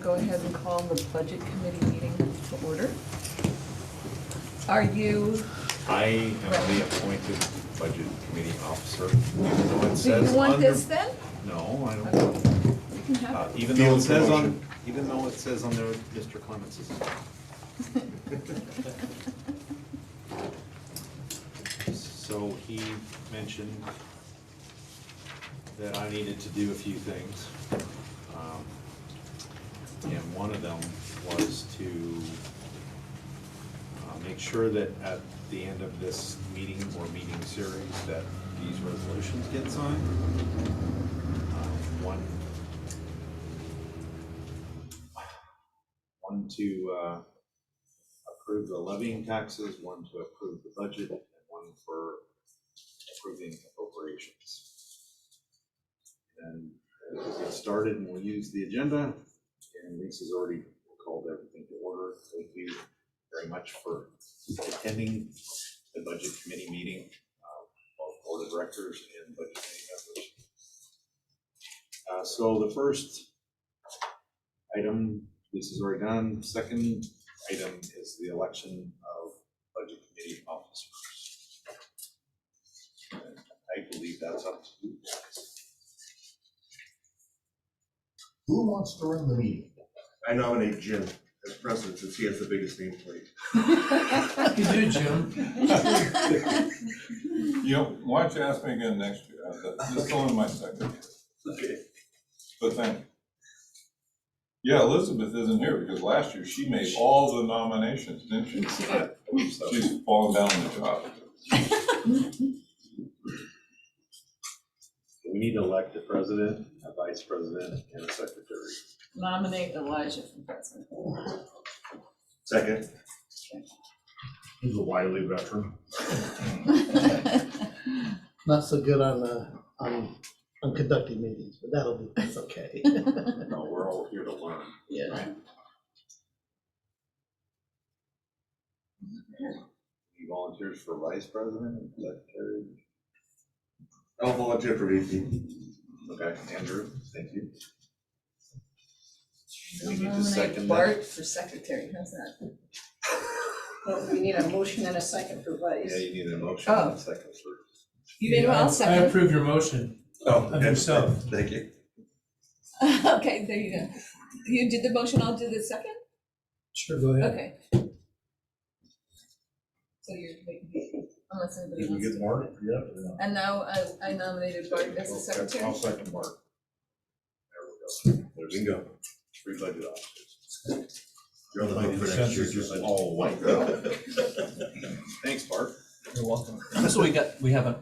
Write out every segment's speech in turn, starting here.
go ahead and call the budget committee meeting to order. Are you, I am the appointed budget committee officer. do you want this then? No, I Okay. don't. You can have it. Even though it says on, even though it says on there, Mr. Clements is. So he mentioned that I needed to do a few things. And one of them was to make sure that at the end of this meeting or meeting series that these resolutions get signed. One to approve the levying taxes, one to approve the budget, and one for approving appropriations. And we'll get started and we'll use the agenda. And Lisa's already called everything to order. Thank you very much for attending the budget committee meeting, both board of directors and budget committee members. So the first item, Lisa's already done. Second item is the election of budget committee officers. And I believe that's up to you guys. Who wants to run the meeting? I nominate Jim as president since he has the biggest nameplate. You do, Jim. You know, why don't you ask me again next year? This is only my second year. Okay. But thank you. Yeah, Elizabeth isn't here because last year she made all the nominations, didn't she? She's fallen down the job. We need to elect a president, a vice president, and a secretary. Nominate Elijah for president. Second. He's a wily veteran. Not so good on conducting meetings, but that's okay. No, we're all here to learn. Yeah. Any volunteers for vice president and secretary? I'll volunteer for VP. Okay, Andrew, thank you. We I'll need to nominate second Bart that. for secretary, how's that? Well, we need a motion and a second for vice. Yeah, you need a motion Oh. and a second for. You did well, I second. approve your motion. Oh, Of yourself. Thank you. Okay, there you go. You did the motion, I'll do the second? Sure, go ahead. Okay. So you're making, unless anybody Did we wants get to. Mark? Yeah. And now I nominated Bart as the secretary. I'll second Mark. There we go. There we go. 3 budget officers. You're on the hook for next year. Just all white. Thanks, Bart. You're welcome. So we haven't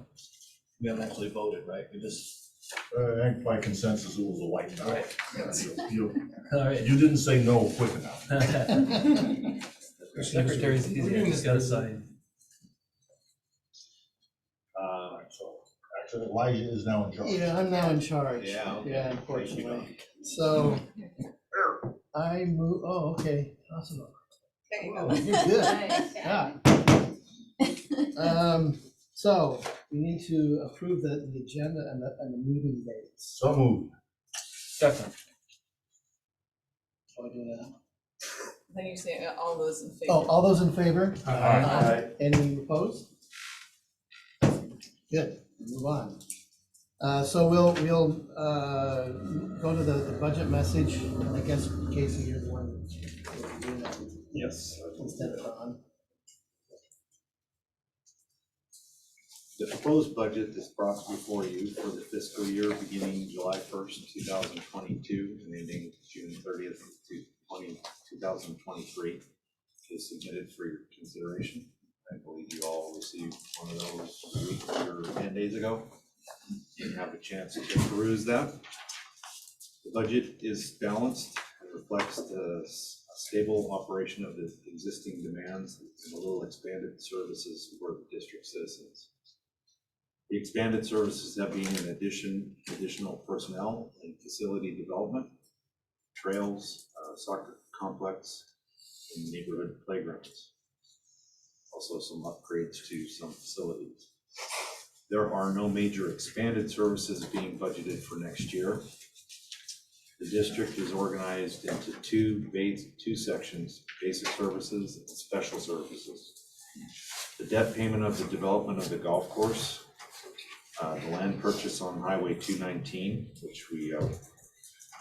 actually voted, right? We just. I think by consensus, it was a white tie. Right. You All right. you didn't say no quick enough. Secretary's easy, just gotta sign. So actually, Elijah is now in charge. Yeah, I'm now in charge. Yeah, okay. Yeah, unfortunately. So I move, oh, okay, awesome. There you Oh, go. you're good. Nice. Yeah. So we need to approve the agenda and the meeting dates. So moved. Second. So I do that. Then you say all those in favor. Oh, all those in favor? Aye. Any opposed? Good, move on. So we'll go to the budget message, and I guess Casey, you're the one doing that Yes. instead of Ron. The proposed budget is brought before you for the fiscal year beginning July 1st, 2022 and ending June 30th, 2023 is submitted for your consideration. I believe you all received one of those a week or 10 days ago. You have a chance to peruse that. The budget is balanced and reflects the stable operation of the existing demands and a little expanded services for the district citizens. The expanded services have been in additional personnel and facility development, trails, soccer complex, and neighborhood playgrounds. Also some upgrades to some facilities. There are no major expanded services being budgeted for next year. The district is organized into two sections, basic services and special services. The debt payment of the development of the golf course, the land purchase on Highway 219, which we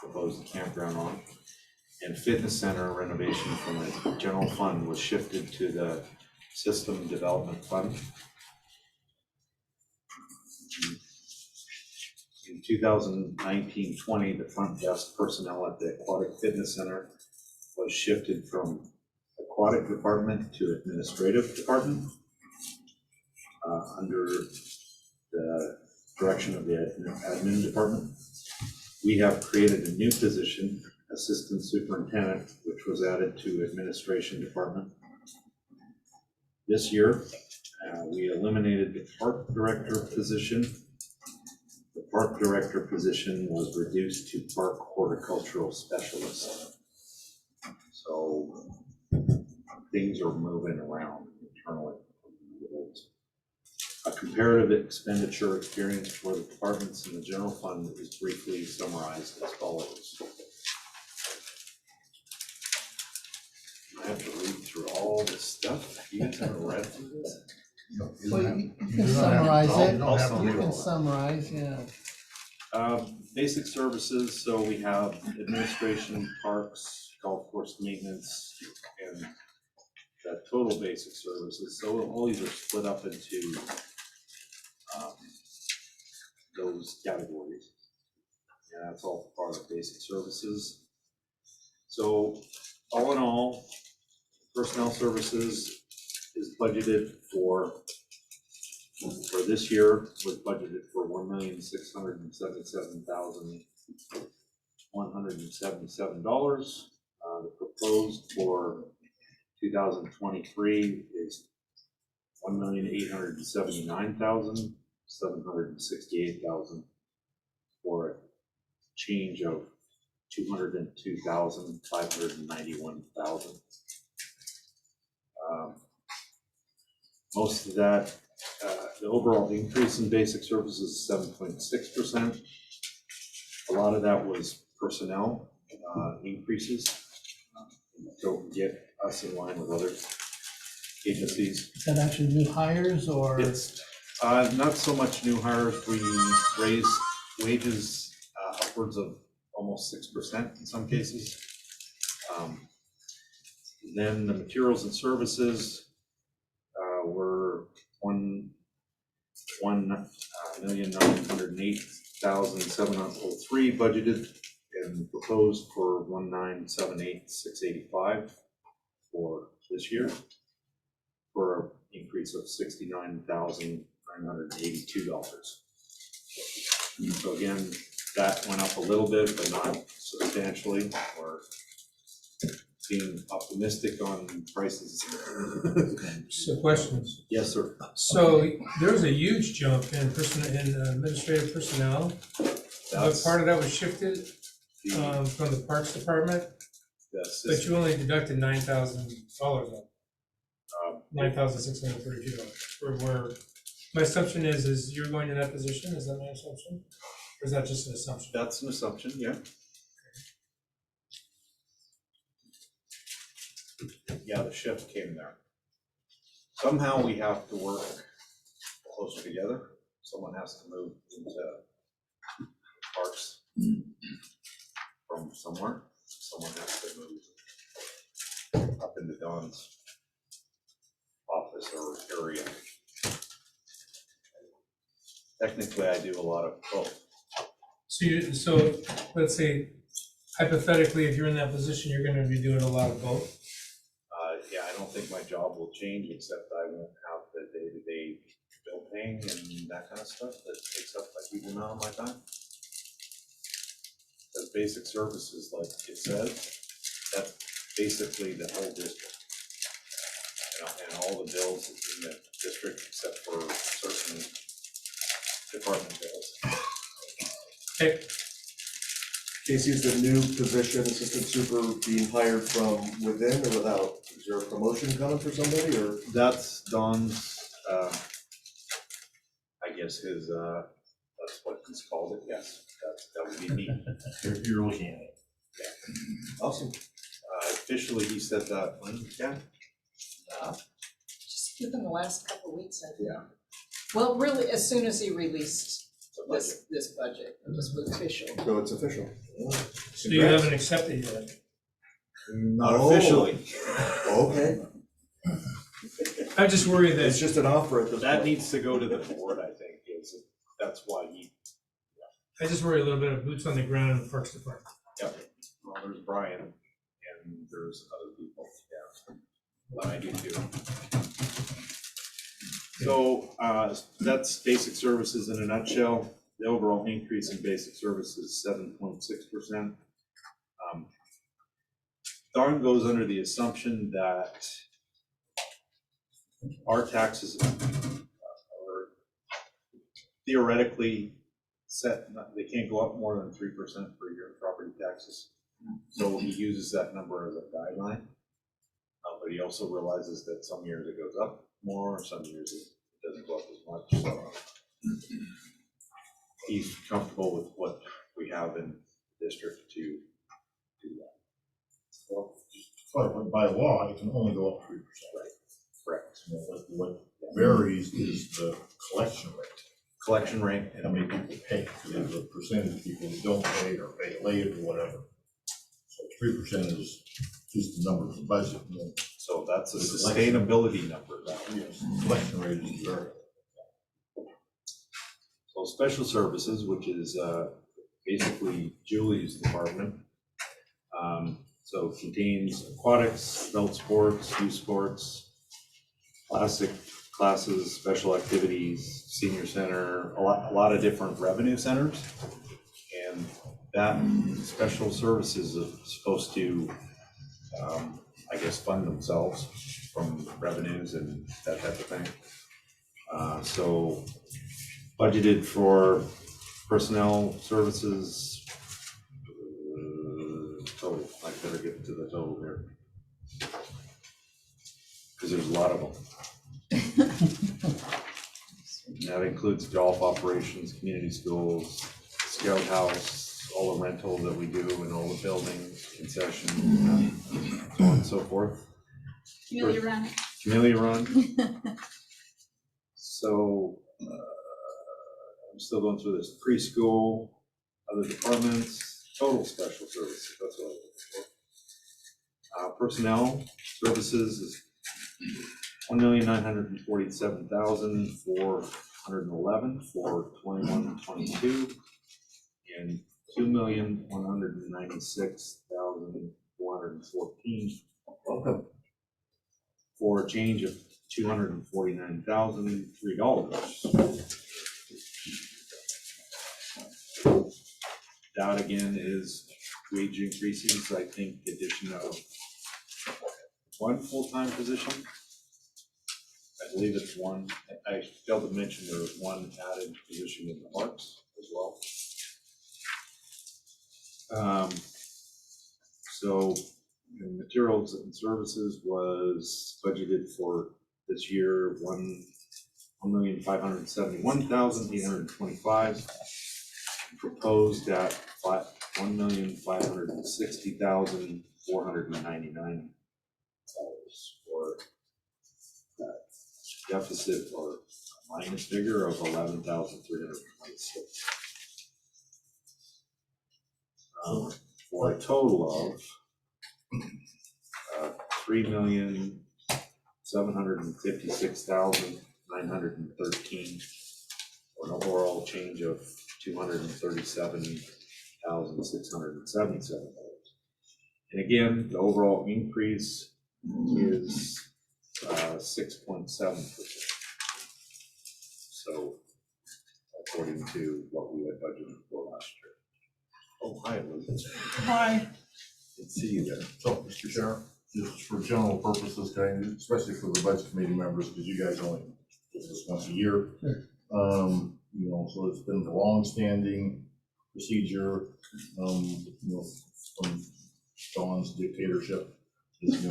proposed the campground on, and fitness center renovation from the general fund was shifted to the system development fund. In 2019-20, the front desk personnel at the Aquatic Fitness Center was shifted from Aquatic Department to Administrative Department under the direction of the Admin Department. We have created a new position, Assistant Superintendent, which was added to Administration Department. This year, we eliminated the Park Director position. The Park Director position was reduced to Park Horticultural Specialist. So things are moving around internally. A comparative expenditure experience for the departments in the general fund is briefly summarized as follows. I have to read through all this stuff. You guys haven't read through this? Well, you can summarize it, You don't have to you read all can that. summarize, yeah. Basic services, so we have administration, parks, golf course maintenance, and the total basic services. So all these are split up into those categories. And that's all part of basic services. So all in all, personnel services is budgeted for this year was budgeted for $1,677,177. The proposed for 2023 is $1,879,768,000 for a change of $202,591,000. Most of that, the overall increase in basic services is 7.6%. A lot of that was personnel increases. Don't get us in line with other agencies. Is that actually new hires or? It's not so much new hires. We raise wages upwards of almost 6% in some cases. Then the materials and services were $1,908,703 budgeted and proposed for $1,978,685 for this year, for an increase of $69,982. So again, that went up a little bit, but not substantially. We're being optimistic on prices. So questions. Yes, sir. So there was a huge jump in administrative personnel. But part of that was shifted from the Parks Department, but you only deducted $9,000 of $9,632. Where my assumption is you're going to that position, is that my assumption? Or is that just an assumption? That's an assumption, yeah. Yeah, the shift came there. Somehow we have to work closer together. Someone has to move into parks from somewhere. Someone has to move up into Don's office or area. Technically, I do a lot of both. So let's say hypothetically, if you're in that position, you're gonna be doing a lot of both. Yeah, I don't think my job will change, except I won't have the day-to-day bill paying and that kind of stuff that takes up a huge amount of my time. Because basic services, like it says, that's basically the whole district. And all the bills in the district except for certain department bills. Okay, Casey, is the new position, assistant super, being hired from within or without? Is there a promotion coming for somebody, or? That's Don's, I guess his, that's what he's called it, yes, that would be me. You're looking at it. Awesome. Officially, he said that when, yeah? Just within the last couple of weeks, I think. Yeah. Well, really, as soon as he released this budget, it was official. So it's official. So you haven't accepted yet? Not Oh. officially. Okay, I just worry that, it's just an offer at this That point. needs to go to the board, I think, that's why he, I just worry a little bit of boots on the ground in the Parks Department. well, there's Brian and there's other people, yeah. But I do too. So, that's basic services in a nutshell. The overall increase in basic services, 7.6%. Darn goes under the assumption that our taxes are theoretically set, they can't go up more than 3% per year in property taxes. So he uses that number as a guideline. But he also realizes that some years it goes up more, some years it doesn't go up as much, so he's comfortable with what we have in the district to do that. Well, but by law, it can only go up 3%. Correct. You know, what varies is the collection rate. Collection rate How many people pay, because there's a percentage of people who don't pay or pay late or whatever. So 3% is just the number of the budget. You know, so that's a sustainability number. yes, collection rate is variable. So special services, which is basically Julie's department. So it contains aquatics, adult sports, youth sports, classic classes, special activities, senior center, a lot of different revenue centers. And that special services is supposed to, I guess, fund themselves from revenues and that type of thing. So budgeted for personnel services, total, I better get to the total here. Because there's a lot of them. And that includes golf operations, community schools, scout house, all the rental that we do and all the buildings, concessions, so on and so forth. Amelia Run. Camellia Run. So, I'm still going through this preschool, other departments, total special services, that's what I'm looking for. Personnel services is $1,947,411 for 21-22, and $2,196,414. Welcome. For a change of $249,003. That again is wage increases, I think addition of one full-time position. I believe it's one, I failed to mention there was one added position in the parks as well. So in materials and services was budgeted for this year, $1,571,825, proposed at $1,560,499 for that deficit or minus figure of 11,326. For a total of $3,756,913, for an overall change of $237,677. And again, the overall increase is 6.7%. So according to what we had budgeted for last year. Oh, hi, Elizabeth. Hi. Good to see you there. So, Mr. Chair, just for general purposes, especially for the budget committee members, because you guys only do this once a year. You know, so it's been a long-standing procedure, from Dawn's dictatorship. Is,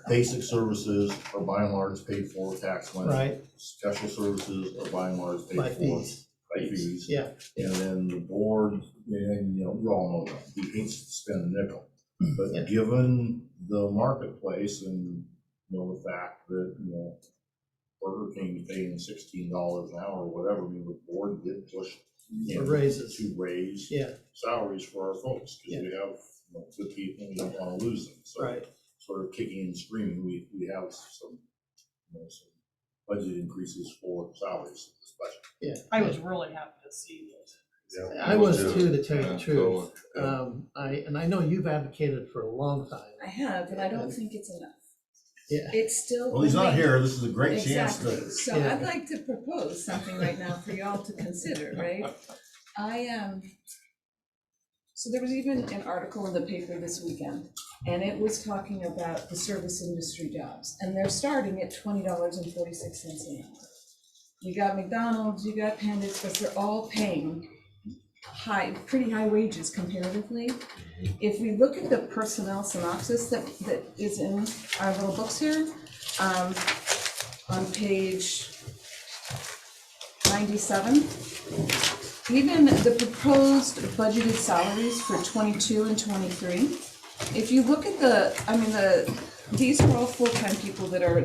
basic services are by and large paid for tax money. Right, Special services are by and large paid by for fees. by fees. Yeah. And then the board, and you know, you all know that, he hates to spend a nickel. Yeah. But given the marketplace and, you know, the fact that, you know, Burger King's paying $16 an hour or whatever, I mean, the board did push For raises. to raise Yeah, salaries for our folks, Yeah. because we have, you know, good people, we don't wanna lose them. So right. sort of kicking and screaming, we have some, you know, some budget increases for salaries in this budget. Yeah. I was really happy to see this. I was too, to tell you Yeah, the truth. I know you've advocated for a long time. I have, but I don't think it's enough. Yeah. It's still. Well, he's not only- here, this is a great chance to. Exactly, so Yeah. I'd like to propose something right now for y'all to consider, right? So there was even an article in the paper this weekend, and it was talking about the service industry jobs, and they're starting at $20.46 an hour. You got McDonald's, you got Panda Express, they're all paying pretty high wages comparatively. If we look at the personnel synopsis that is in our little books here, on page 97, even the proposed budgeted salaries for 22 and 23, if you look at these are all full-time people that are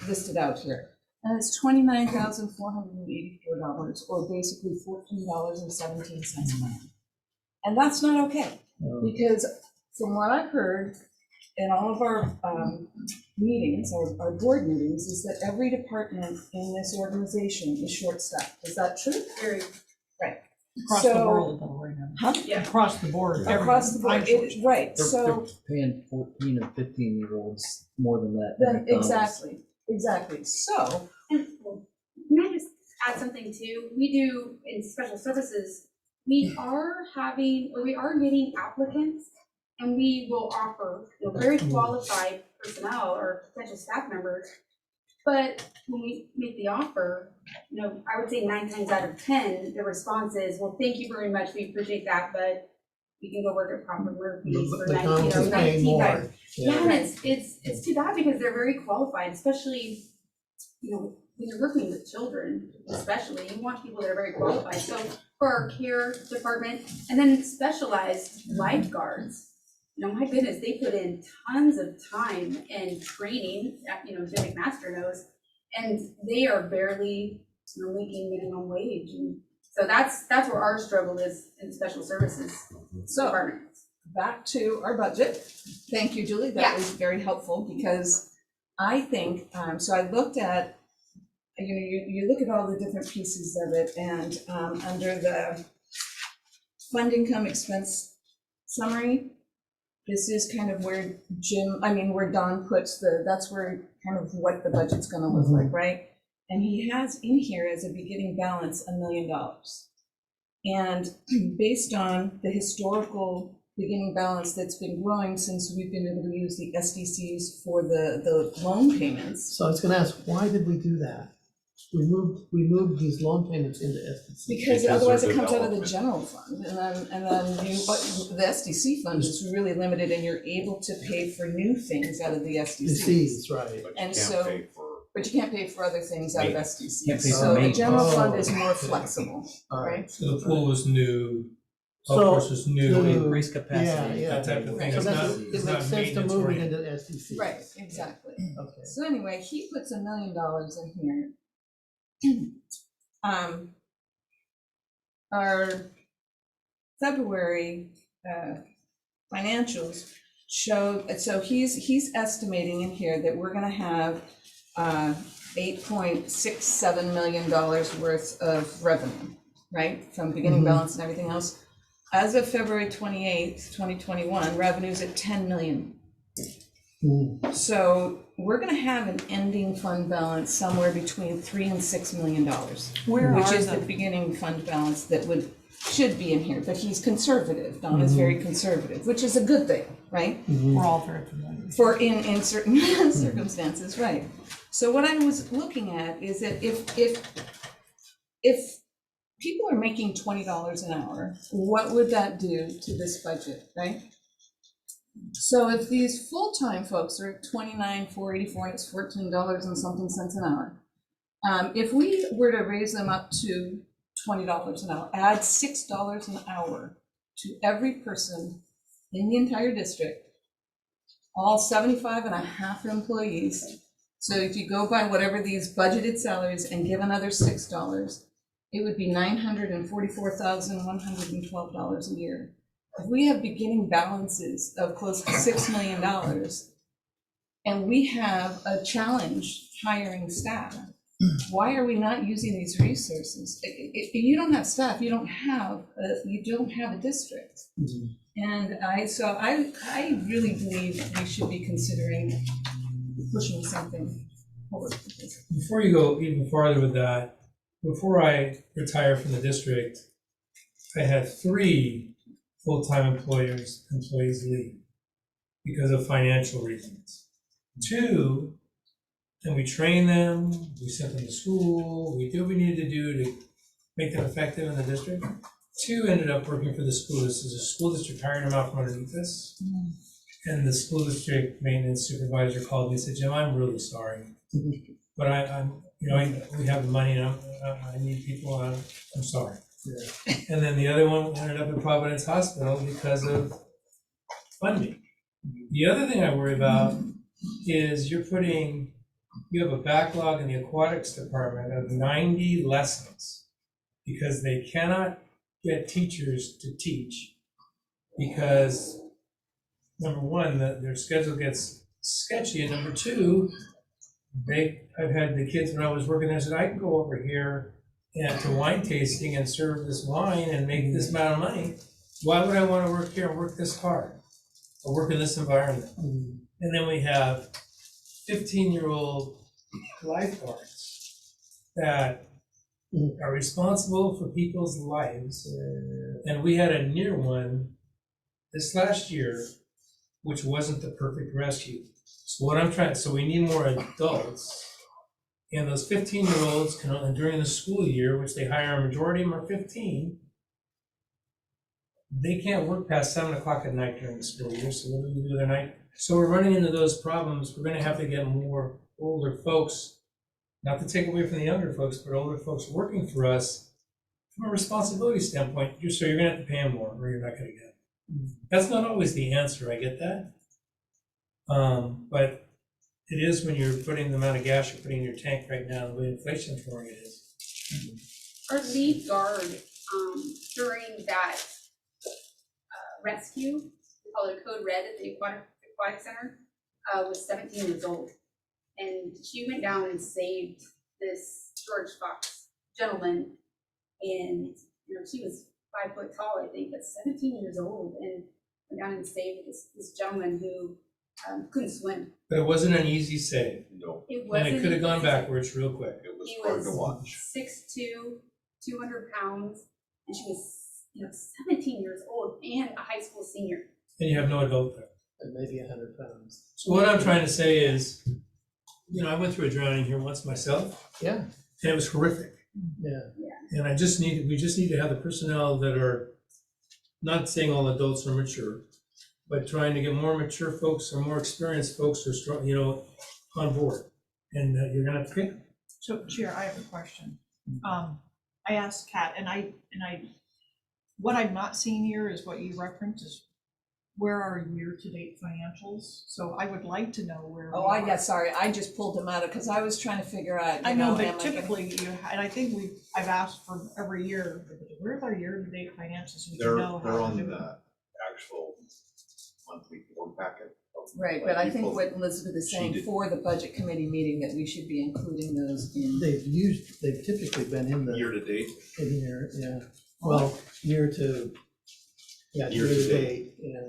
listed out here. And it's $29,484, or basically $14.17 a month. And that's not okay, because from what I've heard in all of our meetings, our board meetings, is that every department in this organization is short-staffed. Is that true? Very. Right. Across the world though, right now. Huh? Yeah. Across the board. Across the board, right, They're so, paying 14 and 15-year-olds more than that. then, at McDonald's. exactly, so, And can I just add something too? We do in special services, we are getting applicants, and we will offer, very qualified personnel or potential staff members. But when we make the offer, I would say 9 times out of 10, the response is, well, thank you very much, we appreciate that, but we can go work at Proper Murphy's for McDonald's is paying 19. more. Yeah, and it's too bad because they're very qualified, especially, when you're working with children, especially, you want people that are very qualified. So for our care department, and then specialized lifeguards, my goodness, they put in tons of time and training, Jim McMaster knows, and they are barely making minimum wage. And so that's where our struggle is in special services department. back to our budget. Thank you, Julie, that Yeah. was very helpful, because I think, so I looked at, you look at all the different pieces of it, and under the fund income expense summary, this is kind of where where Don puts that's where kind of what the budget's gonna look like, right? And he has in here as a beginning balance $1 million. And based on the historical beginning balance that's been growing since we've been able to use the SDCs for the loan payments. So I was gonna ask, why did we do that? We moved these loan payments into SDC. Because Because otherwise they're it comes out of the development. general fund, and then the SDC fund is really limited, and you're able to pay for new things out of the SDCs. SDCs, right. But you And can't so- pay for, But you can't pay for other things out of Maintenance. SDCs. Can't pay for So the maintenance. general fund is Oh. more flexible, All right? So the pool is new, So, golf course is new, the- Increased capacity. Yeah, that type of thing. So It's that's, not, it it's makes not sense to maintenance move it oriented. into SDC. Right, exactly. Okay. So anyway, he puts $1 million in here. Our February financials show, so he's estimating in here that we're gonna have $8.67 million worth of revenue, right? From beginning Mhm. balance and everything else. As of February 28th, 2021, revenue's at 10 million. Mm. So we're gonna have an ending fund balance somewhere between $3 and $6 million, Where which are is the the, beginning fund balance that should be in here, but he's conservative. Don is very conservative, which is a good thing, right? Mhm. we're all very familiar. For in certain circumstances, right? So what I was looking at is that if people are making $20 an hour, what would that do to this budget, right? So if these full-time folks are at $29,484, it's $14 and something cents an hour. If we were to raise them up to $20 an hour, add $6 an hour to every person in the entire district, all 75 and a half employees. So if you go by whatever these budgeted salaries and give another $6, it would be $944,112 a year. If we have beginning balances of close to $6 million, and we have a challenge hiring staff, why are we not using these resources? If you don't have staff, you don't have a district. And I really believe we should be considering pushing something forward with this. Before you go even farther with that, before I retired from the district, I had 3 full-time employees leave because of financial reasons. 2, and we trained them, we sent them to school, we did what we needed to do to make them effective in the district. 2 ended up working for the school. This is a school district hired them out from underneath us. And the school district maintenance supervisor called me and said, Jim, I'm really sorry. But we have the money and I need people, I'm sorry. Yeah. And then the other one ended up in Providence Hospital because of funding. The other thing I worry about is you have a backlog in the aquatics department of 90 lessons because they cannot get teachers to teach because, number one, their schedule gets sketchy, and number 2, I've had the kids when I was working there said, I can go over here and to wine tasting and serve this wine and make this amount of money. Why would I want to work here and work this hard or work in this environment? And then we have 15-year-old lifeguards that are responsible for people's lives. And we had a near one this last year, which wasn't the perfect rescue. So we need more adults. And those 15-year-olds can, during the school year, which they hire, a majority of them are 15, they can't work past 7 o'clock at night during the school year, so what do we do with their night? So we're running into those problems. We're gonna have to get more older folks, not to take away from the younger folks, but older folks working for us from a responsibility standpoint. So you're gonna have to pay them more, or you're not gonna get them. That's not always the answer, I get that. But it is when you're putting the amount of gas you're putting in your tank right now, the way inflation's going, it is. Our lead guard, during that rescue, we call it Code Red at the Aquatic Center, was 17 years old. And she went down and saved this George Fox gentleman. And she was 5 foot tall, I think, but 17 years old, and went down and saved this gentleman who couldn't swim. But it wasn't an easy save. No, It wasn't. And it could have gone backwards real quick. it was He hard to was watch. 6'2", 200 pounds, and she was 17 years old and a high school senior. And you have no adult there. And maybe 100 pounds. So what I'm trying to say is, I went through a drowning here once myself, Yeah, and it was horrific. yeah. And we just need to have the personnel that are, not saying all adults are mature, but trying to get more mature folks or more experienced folks who are strong, on board. And you're gonna have to pick them. So Chair, I have a question. I asked Kat, and I, what I'm not seeing here is what you referenced is where are year-to-date financials? So I would like to know where. Sorry, I just pulled them out because I was trying to figure out. I know, am I but typically and I think I've asked for every year, where's our year-to-date financials? We They're can know how on to do the it. actual monthly board packet. Right, but I think what Elizabeth is saying for the budget committee meeting, that we should be including those in. They've typically been in the. Year to date, In here, yeah. Well, year to date, yeah.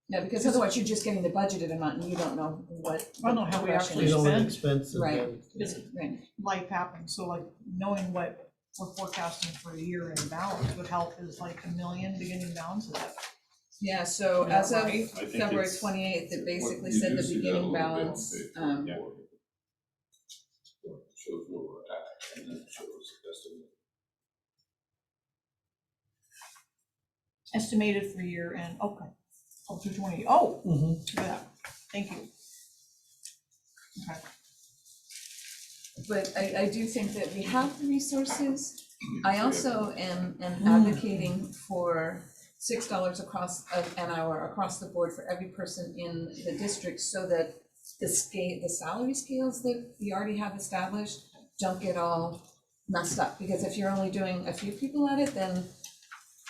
Yeah, because otherwise you're just getting the budgeted amount and you don't know what. I don't know how we actually You know what spend. expenses. Right. Right. Life happens, so like knowing what we're forecasting for a year in balance would help. Is like $1 million beginning balance of that. Yeah, so Yeah, as of right. I think February it's- 28th, it basically You said do the see that a beginning little bit on balance, page yeah. 4. Shows where we're at, and then it shows estimated. Estimated for year end, okay. Up to 20, oh, Mhm. look at that, thank you. Okay. but I do think that we have the resources. I also am advocating for $6 across an hour across the board for every person in the district, so that the salary scales that we already have established don't get all messed up, because if you're only doing a few people at it, then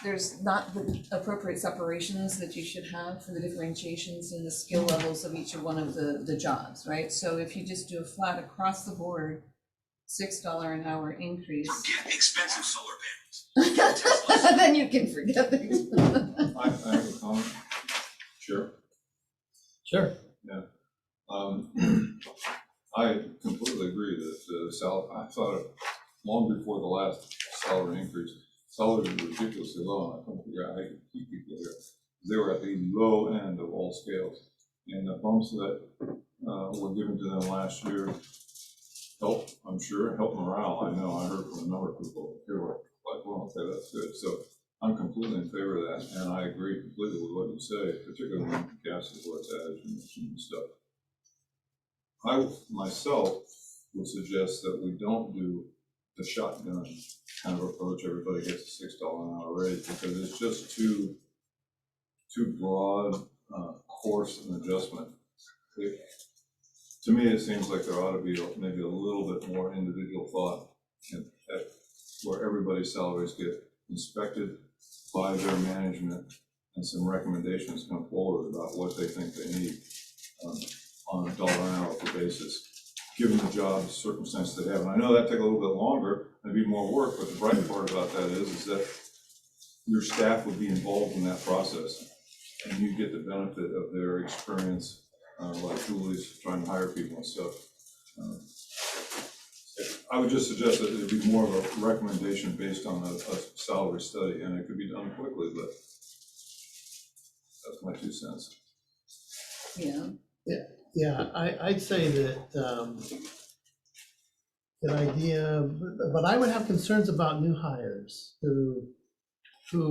there's not the appropriate separations that you should have for the differentiations in the skill levels of each one of the jobs, right? So if you just do a flat across the board, $6 an hour increase. Forget expensive solar panels. Then you can forget things. I have a comment. Sure. Sure. I completely agree that I thought it long before the last salary increase. Salaries were ridiculously low, and I couldn't figure out how you could keep people here. They were at the low end of all scales, and the bumps that were given to them last year helped, I'm sure, helped morale. I know, I heard from a number of people who were like, well, okay, that's good. So I'm completely in favor of that, and I agree completely with what you say, particularly when gas is where it's at and stuff. I myself would suggest that we don't do the shotgun kind of approach. Everybody gets a $6 an hour raise, because it's just too broad, course an adjustment. To me, it seems like there ought to be maybe a little bit more individual thought where everybody's salaries get inspected by their management, and some recommendations come forward about what they think they need on a dollar an hour basis, given the job circumstance they have. And I know that take a little bit longer, maybe more work, but the bright part about that is that your staff would be involved in that process, and you get the benefit of their experience, like Julie's trying to hire people and stuff. I would just suggest that it would be more of a recommendation based on a salary study, and it could be done quickly, but that's my 2 cents. Yeah. Yeah, I'd say that, the idea, but I would have concerns about new hires who,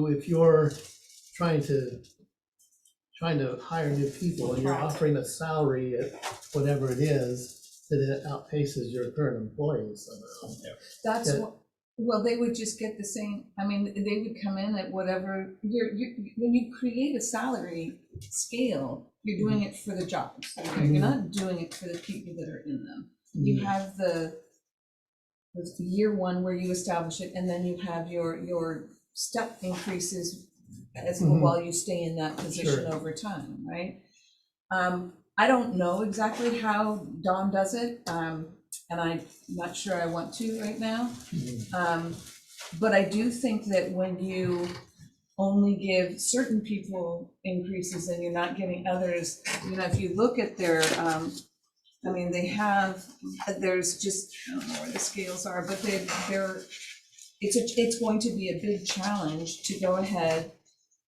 if you're trying to hire new people and you're offering a salary at whatever it is, that it outpaces your current employees somehow. That's Yeah. what, well, they would just get the same, I mean, they would come in at whatever, when you create a salary scale, you're doing it for the jobs. You're not doing it for the people that are in them. You have the year one where you establish it, and then you have your step increases as while you stay in that position over time, right? I don't know exactly how Dawn does it, and I'm not sure I want to right now. But I do think that when you only give certain people increases and you're not giving others, you know, if you look at their, I mean, they have, there's just, I don't know where the scales are, but it's going to be a big challenge to go ahead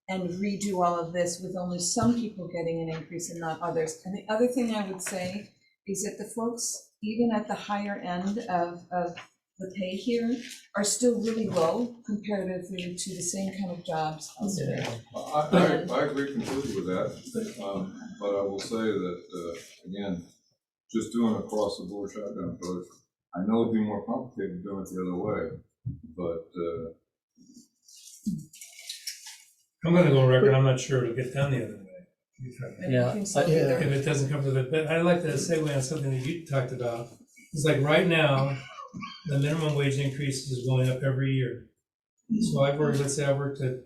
and redo all of this with only some people getting an increase and not others. And the other thing I would say is that the folks, even at the higher end of the pay here, are still really low comparatively to the same kind of jobs elsewhere. I agree completely with that, but I will say that, again, just doing an across the board shotgun approach, I know it'd be more complicated doing it the other way, but I'm gonna go on record, I'm not sure it'll get done the other way. Yeah, think so I- either. If it doesn't come to the, but I'd like to segue on something that you talked about. It's like right now, the minimum wage increase is going up every year. So I've worked, let's say I worked in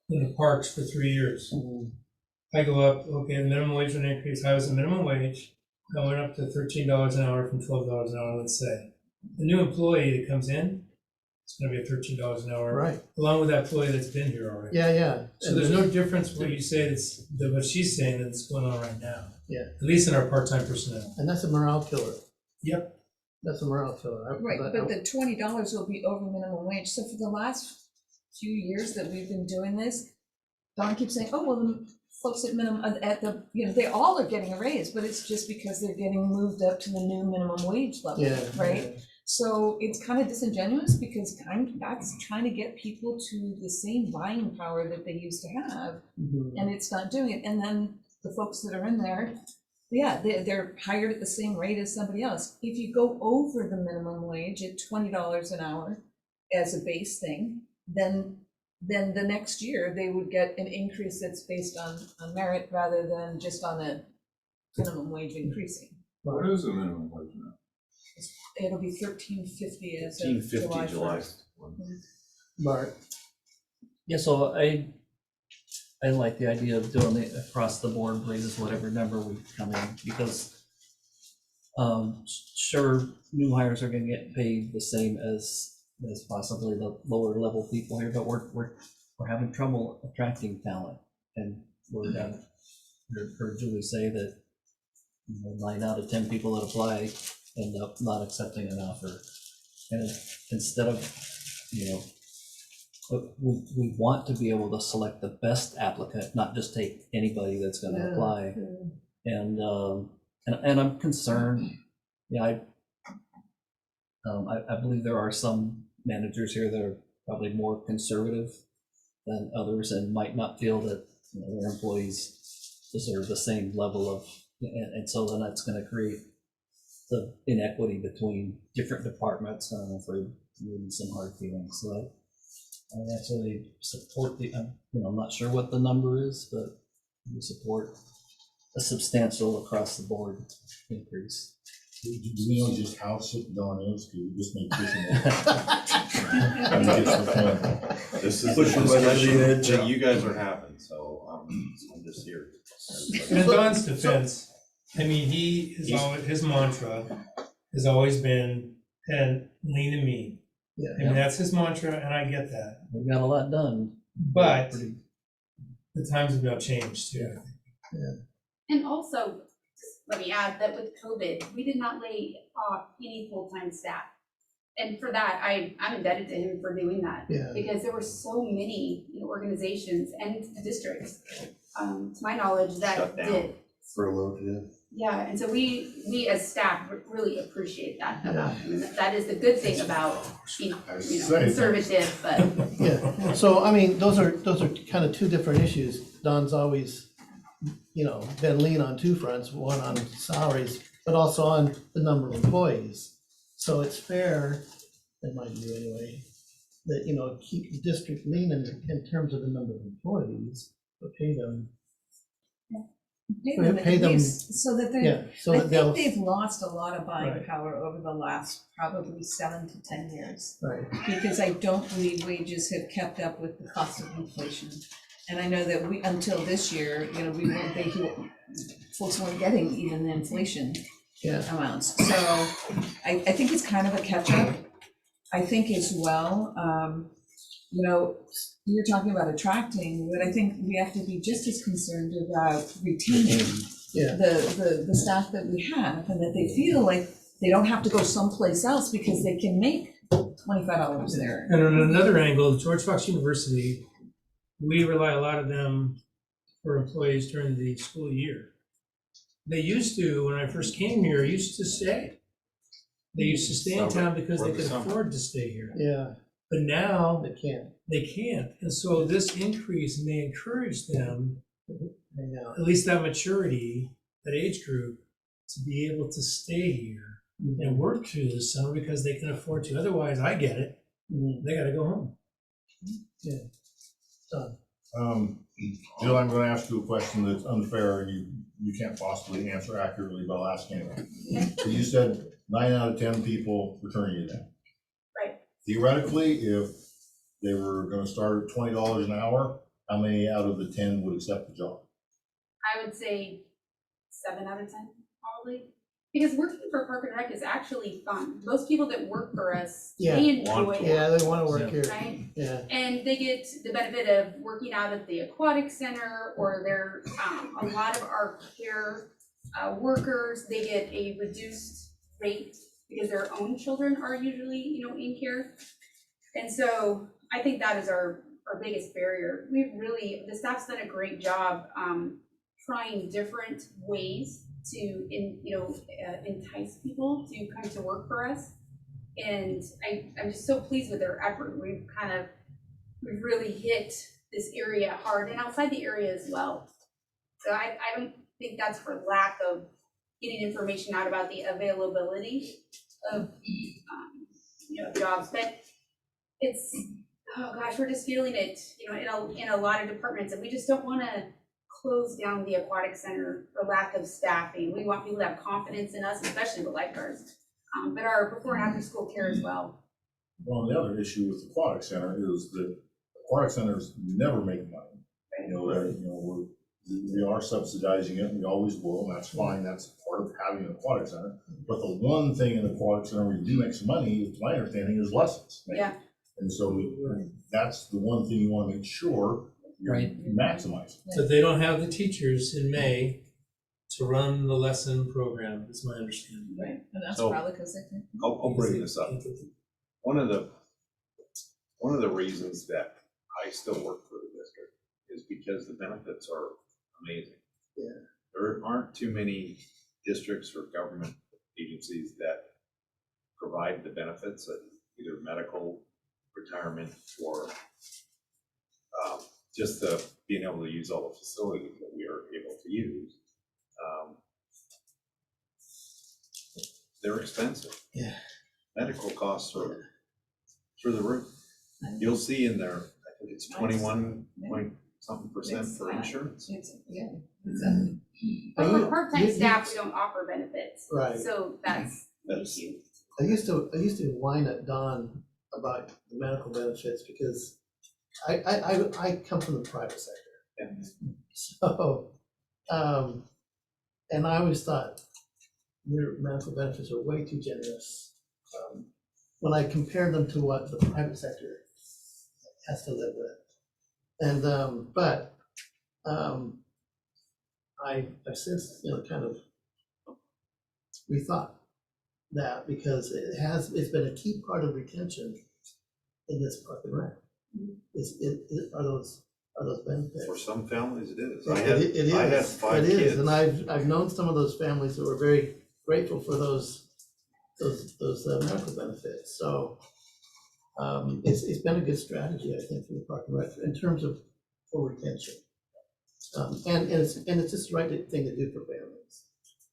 the parks for 3 years. I go up, okay, the minimum wage would increase, I was the minimum wage, I went up to $13 an hour from $12 an hour, let's say. The new employee that comes in, it's gonna be at $13 an hour. Right. Along with that employee that's been here already. Yeah. So there's no difference what you say that what she's saying that's going on right now. Yeah. At least in our part-time personnel. And that's a morale killer. Yep. That's a morale killer. Right, but the $20 will be over minimum wage. So for the last few years that we've been doing this, Dawn keeps saying, oh, well, the folks at minimum, at the, you know, they all are getting a raise, but it's just because they're getting moved up to the new minimum wage level, right? Yeah. So it's kind of disingenuous because that's trying to get people to the same buying power that they used to have, and it's not doing it. And then the folks that are in there, Yeah, they're hired at the same rate as somebody else. If you go over the minimum wage at $20 an hour as a base thing, then the next year they would get an increase that's based on merit rather than just on a minimum wage increasing. What is the minimum wage now? It'll be $13.50 as of $13.50 July 1st. Mark, Yeah, so I like the idea of doing it across the board, raises whatever number we come in, because sure, new hires are gonna get paid the same as possibly the lower level people here, but we're having trouble attracting talent. And heard Julie say that, 9 out of 10 people that apply end up not accepting an offer. And instead of, we want to be able to select the best applicant, not just take anybody that's gonna apply. And I'm concerned, I believe there are some managers here that are probably more conservative than others and might not feel that their employees deserve the same level of, and so then that's gonna create the inequity between different departments, for maybe some hard feelings. So I actually support I'm not sure what the number is, but we support a substantial across the board increase. Do we know just how sick Don is? Because we just made This is Push the your budget to the discussion edge. that you guys are having, so I'm just here. And in Don's defense, I mean, his mantra has always been, and lean and mean. Yeah. I mean, that's his mantra, and I get that. We got a lot done. But the times have now changed too. And also, just let me add that with COVID, we did not lay off any full-time staff. And for that, I'm indebted to him for doing that. Yeah. Because there were so many organizations and districts, to my knowledge, that Shut down. did. Furloughed, yeah. Yeah, and so we as staff really appreciate that about him. And that is the good thing about being, conservative, but. yeah, so I mean, those are kind of two different issues. Don's always, been lean on two fronts, one on salaries, but also on the number of employees. So it's fair, in my view anyway, that, keep the district lean in terms of the number of employees, but pay them. Pay them, so that they, yeah, so I that they'll, think they've lost a lot of buying Right. power over the last probably 7 to 10 years. right, Because I don't believe wages have kept up with the cost of inflation. And I know that until this year, folks weren't getting even the inflation yeah, amounts. So I think it's kind of a catch-up. I think as well, you're talking about attracting, but I think we have to be just as concerned about retaining yeah, the staff that we have, and that they feel like they don't have to go someplace else because they can make $25 there. And on another angle, George Fox University, we rely a lot on them for employees during the school year. They used to, when I first came here, used to stay. They used to stay in town because they could afford to stay here. yeah, But now they can't, they can't. And so this increase may encourage them, I know. at least that maturity, that age group, to be able to stay here and work through the summer because they can afford to. Otherwise, I get it, they gotta go home. Yeah. Done. Jill, I'm gonna ask you a question that's unfair and you can't possibly answer accurately, but I'll ask anyway. So you said 9 out of 10 people returning you that. Right. Theoretically, if they were gonna start at $20 an hour, how many out of the 10 would accept the job? I would say 7 out of 10, probably. Because working for Park and Rec is actually fun. Most people that work for us, Yeah. they enjoy Want to. it, Yeah, they wanna work here, right? yeah, And they get the benefit of working out at the Aquatic Center, or they're, a lot of our care workers, they get a reduced rate because their own children are usually, in care. And so I think that is our biggest barrier. The staff's done a great job trying different ways to entice people to come to work for us. And I'm just so pleased with their effort. We've really hit this area hard and outside the area as well. So I don't think that's for lack of getting information out about the availability of, jobs, but it's, oh gosh, we're just feeling it, in a lot of departments, and we just don't wanna close down the aquatic center for lack of staffing. We want people to have confidence in us, especially the lifeguards, but our before and after school care as well. Well, the other issue with the aquatic center is that aquatic centers never make money. We are subsidizing it, we always will, and that's fine, that's part of having an aquatic center. But the one thing in the aquatic center where you do make some money, to my understanding, is lessons. Yeah. And so that's the one thing you wanna make sure you're maximizing. So they don't have the teachers in May to run the lesson program, is my understanding. Right, and that's So- probably because they can. I'll bring this up. One of the reasons that I still work for the district is because the benefits are amazing. Yeah. There aren't too many districts or government agencies that provide the benefits of either medical, retirement, or just the being able to use all the facilities that we are able to use. They're expensive. Yeah. Medical costs are through the roof. You'll see in there, I think it's 21-point-something% for insurance. Yeah, exactly. But for you- part-time you- staff, we don't offer benefits. Right. So that's the That's- issue. I used to whine at Don about the medical benefits because I come from the private sector. Yeah. So, and I always thought your medical benefits are way too generous. When I compared them to what the private sector has to live with. And, I've since, kind of rethought that because it's been a key part of retention in this park and rec. Are those benefits. For some families, it is. It I had is, 5 it kids. is, and I've known some of those families that were very grateful for those medical benefits, so. It's been a good strategy, I think, for the park and rec in terms of for retention. And it's just the right thing to do for families.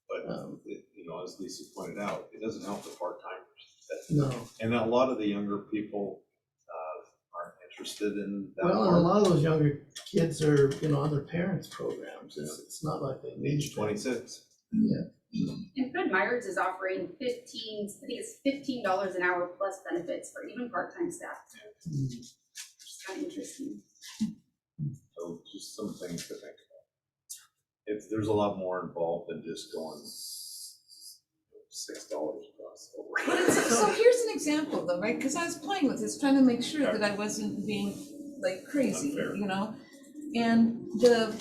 But, as Lisa pointed out, it doesn't help the part-timers. No, And a lot of the younger people aren't interested in that well, and a part. lot of those younger kids are, on their parents' programs, it's not like they need Age to. 26. Yeah. And Fred Meyers is offering $15 an hour plus benefits for even part-time staff, which is kind of interesting. So just some things to think about. There's a lot more involved than just going $6 across over. But so here's an example though, right, because I was playing with this, trying to make sure that I wasn't being like crazy, Unfair. And the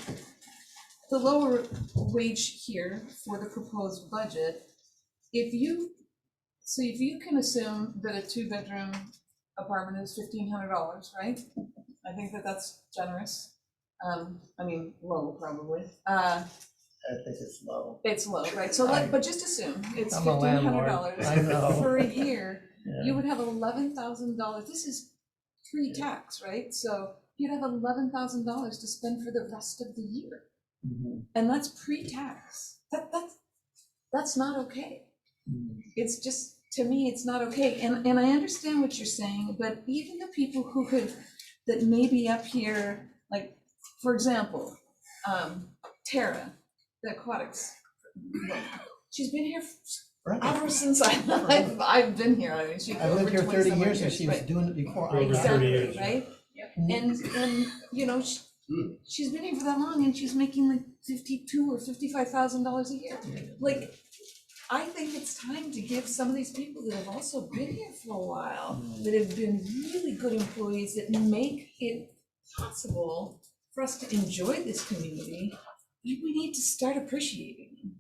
lower wage here for the proposed budget, if you can assume that a 2-bedroom apartment is $1,500, right? I think that's generous. Low probably. I think it's low. It's low, right? So but just assume it's I'm a landlord. $1,500 I know. for a year. Yeah. You would have $11,000. This is pre-tax, right? So you'd have $11,000 to spend for the rest of the year. Mhm. And that's pre-tax. That's not okay. It's just, to me, it's not okay. And I understand what you're saying, but even the people that may be up here, like, for example, Tara, the Aquatics, she's been here ever since I've been here. I mean, she. I lived here 30 20-some years, and she was right? doing it before I Over got 30 here. years. Right? Mhm. And she's been here for that long and she's making like $52,000 or $55,000 a year. Like, I think it's time to give some of these people that have also been here for a while, that have been really good employees, that make it possible for us to enjoy this community, we need to start appreciating them.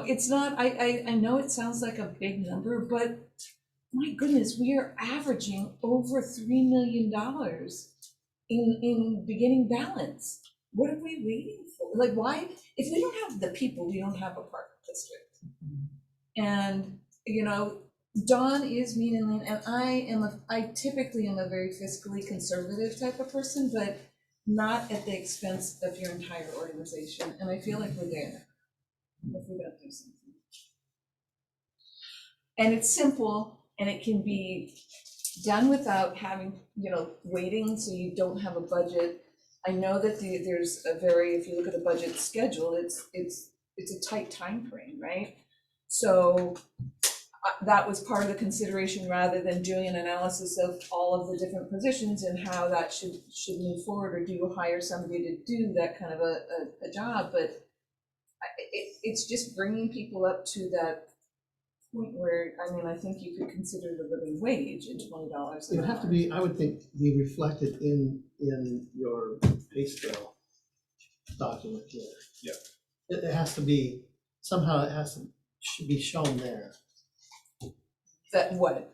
It's not, I know it sounds like a big number, but my goodness, we are averaging over $3 million in beginning balance. What are we waiting for? Like, why, if we don't have the people, we don't have a park district. And, Dawn is mean and lean, and I typically am a very fiscally conservative type of person, but not at the expense of your entire organization, and I feel like we're there. if we don't do something. And it's simple, and it can be done without having, waiting, so you don't have a budget. I know that there's a if you look at the budget schedule, it's a tight time frame, right? So that was part of the consideration, rather than doing an analysis of all of the different positions and how that should move forward, or do you hire somebody to do that kind of a job? But it's just bringing people up to that point where, I think you could consider the living wage at $20 an hour. It would have to be, I would think, be reflected in your pay scale document here. Yeah. It has to be, somehow it should be shown there. That what?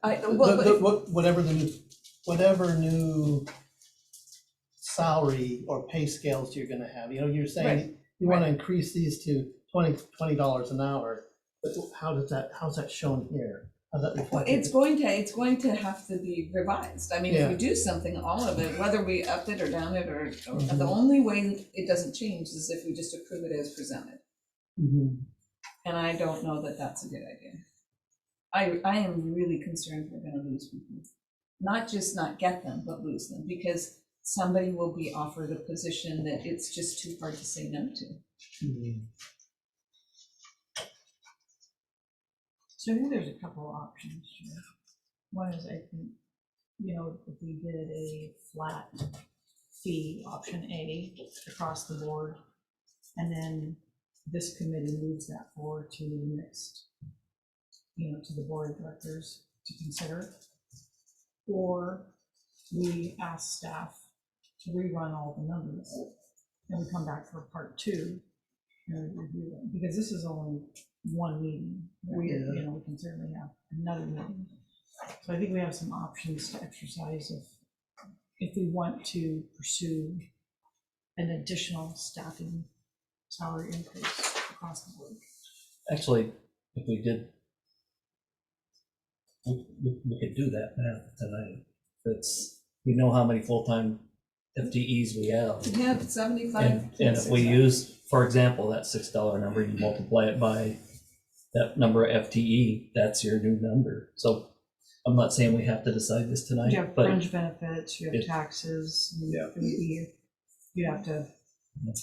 Whatever new salary or pay scales you're gonna have, you're saying Right. you wanna increase these to $20 an hour, but how's that shown here? How's that Well, reflected? it's going to have to be revised. If you do something, all of it, whether we up it or down it, or the only way it doesn't change is if we just approve it as presented. Mhm. And I don't know that that's a good idea. I am really concerned we're gonna lose people. Not just not get them, but lose them, because somebody will be offered a position that it's just too hard to say no to. Mhm. So I think there's a couple of options here. One is, I think, if we did a flat fee, option A, across the board, and then this committee moves that forward to the next, to the board of directors to consider. Or we ask staff to rerun all the numbers, and we come back for part 2 and review them, because this is only one meeting. We can certainly have another meeting. So I think we have some options to exercise if we want to pursue an additional staffing salary increase across the board. Actually, if we did, we could do that now tonight. We know how many full-time FTEs we have. We have 75. And if we use, for example, that $6 number, you multiply it by that number of FTE, that's your new number. So I'm not saying we have to decide this tonight, You have but fringe benefits, you have taxes, you have to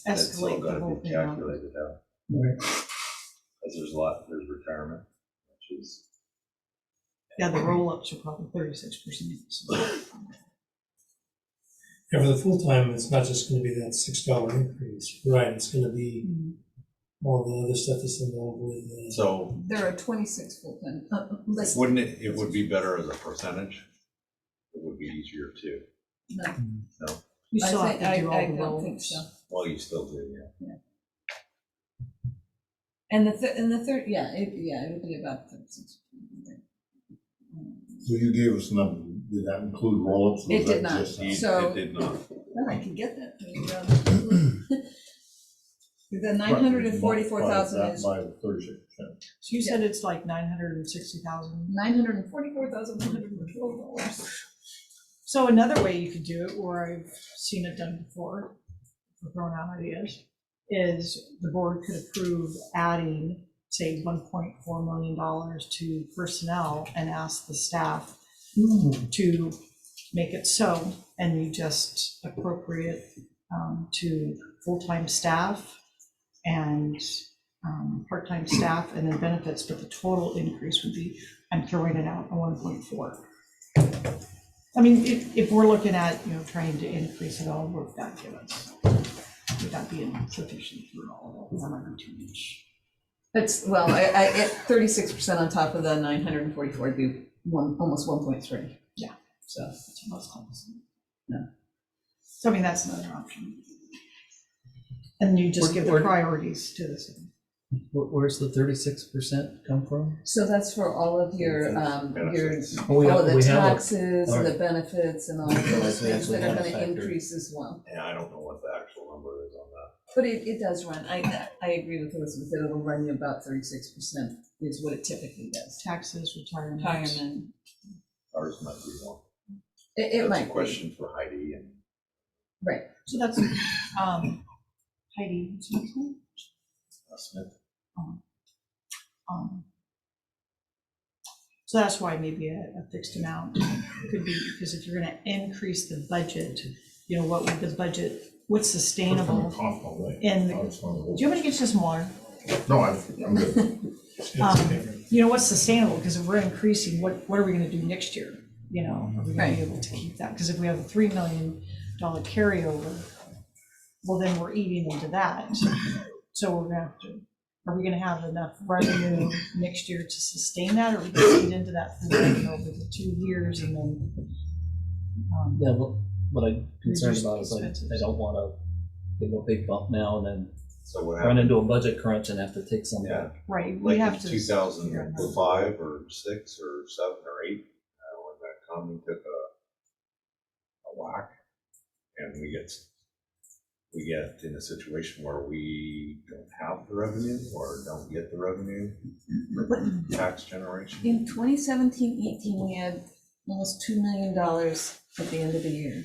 escalate the whole thing. Calculated out, right. because there's retirement, which is. Yeah, the roll-ups are probably 36%. Yeah, for the full-time, it's not just gonna be that $6 increase, right, it's gonna be all the other stuff that's involved with. So There are 26 full-time. Listen, wouldn't it would be better as a percentage? It would be easier too. no, You still have to do all I the don't think roll-ups. so. Well, you still do, yeah. And the third, it would be about 36. So you gave us a number, did that include roll-ups? or It was did that not. just- So- It did not. Well, I can get that. The 944,000 is By the 36%. So you said it's like 960,000. $944,112. So another way you could do it, or I've seen it done before, for throwing out ideas, is the board could approve adding, say, $1.4 million to personnel and ask the staff to make it so, and you just appropriate to full-time staff and part-time staff and then benefits, but the total increase would be, I'm throwing it out, a 1.4. I mean, if we're looking at, trying to increase it all, what would that give us? Would that be insufficient for all of it? That might be too much. That's, well, I 36% on top of the 944 would be almost 1.3. Yeah. So, That's almost close. No. So I mean, that's another option. And you just give the Where- priorities to the city. Where's the 36% come from? so that's for all of your, Benefits. Oh, all of the we have a- taxes, all the right. benefits, and all of those We things actually that are have a gonna factor. increase as well. And I don't know what the actual number is on that. But it does run, I agree with Elizabeth, that it'll run you about 36% is what it typically does. Taxes, retirement. Retirement, Ours might be more. it That's might a be. question for Heidi and. Right, So that's, Heidi, what's her name? Smith. So that's why maybe a fixed amount could be, because if you're gonna increase the budget, you know, what would the budget, what's sustainable? And, do you want me to get you some water? No, I'm good. You know, what's sustainable, because if we're increasing, what are we gonna do next year? You know, are we gonna be able to keep that? Because if we have a $3 million carryover, well, then we're eating into that. So we're gonna have to, are we gonna have enough revenue next year to sustain that, or are we gonna eat into that $3 million over the 2 years and then? Yeah, what I'm concerned Reduce about is expenses. I don't wanna give a big bump now and then So what run happened, into a budget crunch and have to take some back. Right, we like have in to. 2005 or 6 or 7 or 8, when the economy took a whack, and we get in a situation where we don't have the revenue or don't get the revenue for tax generation. In 2017-18, we had almost $2 million at the end of the year.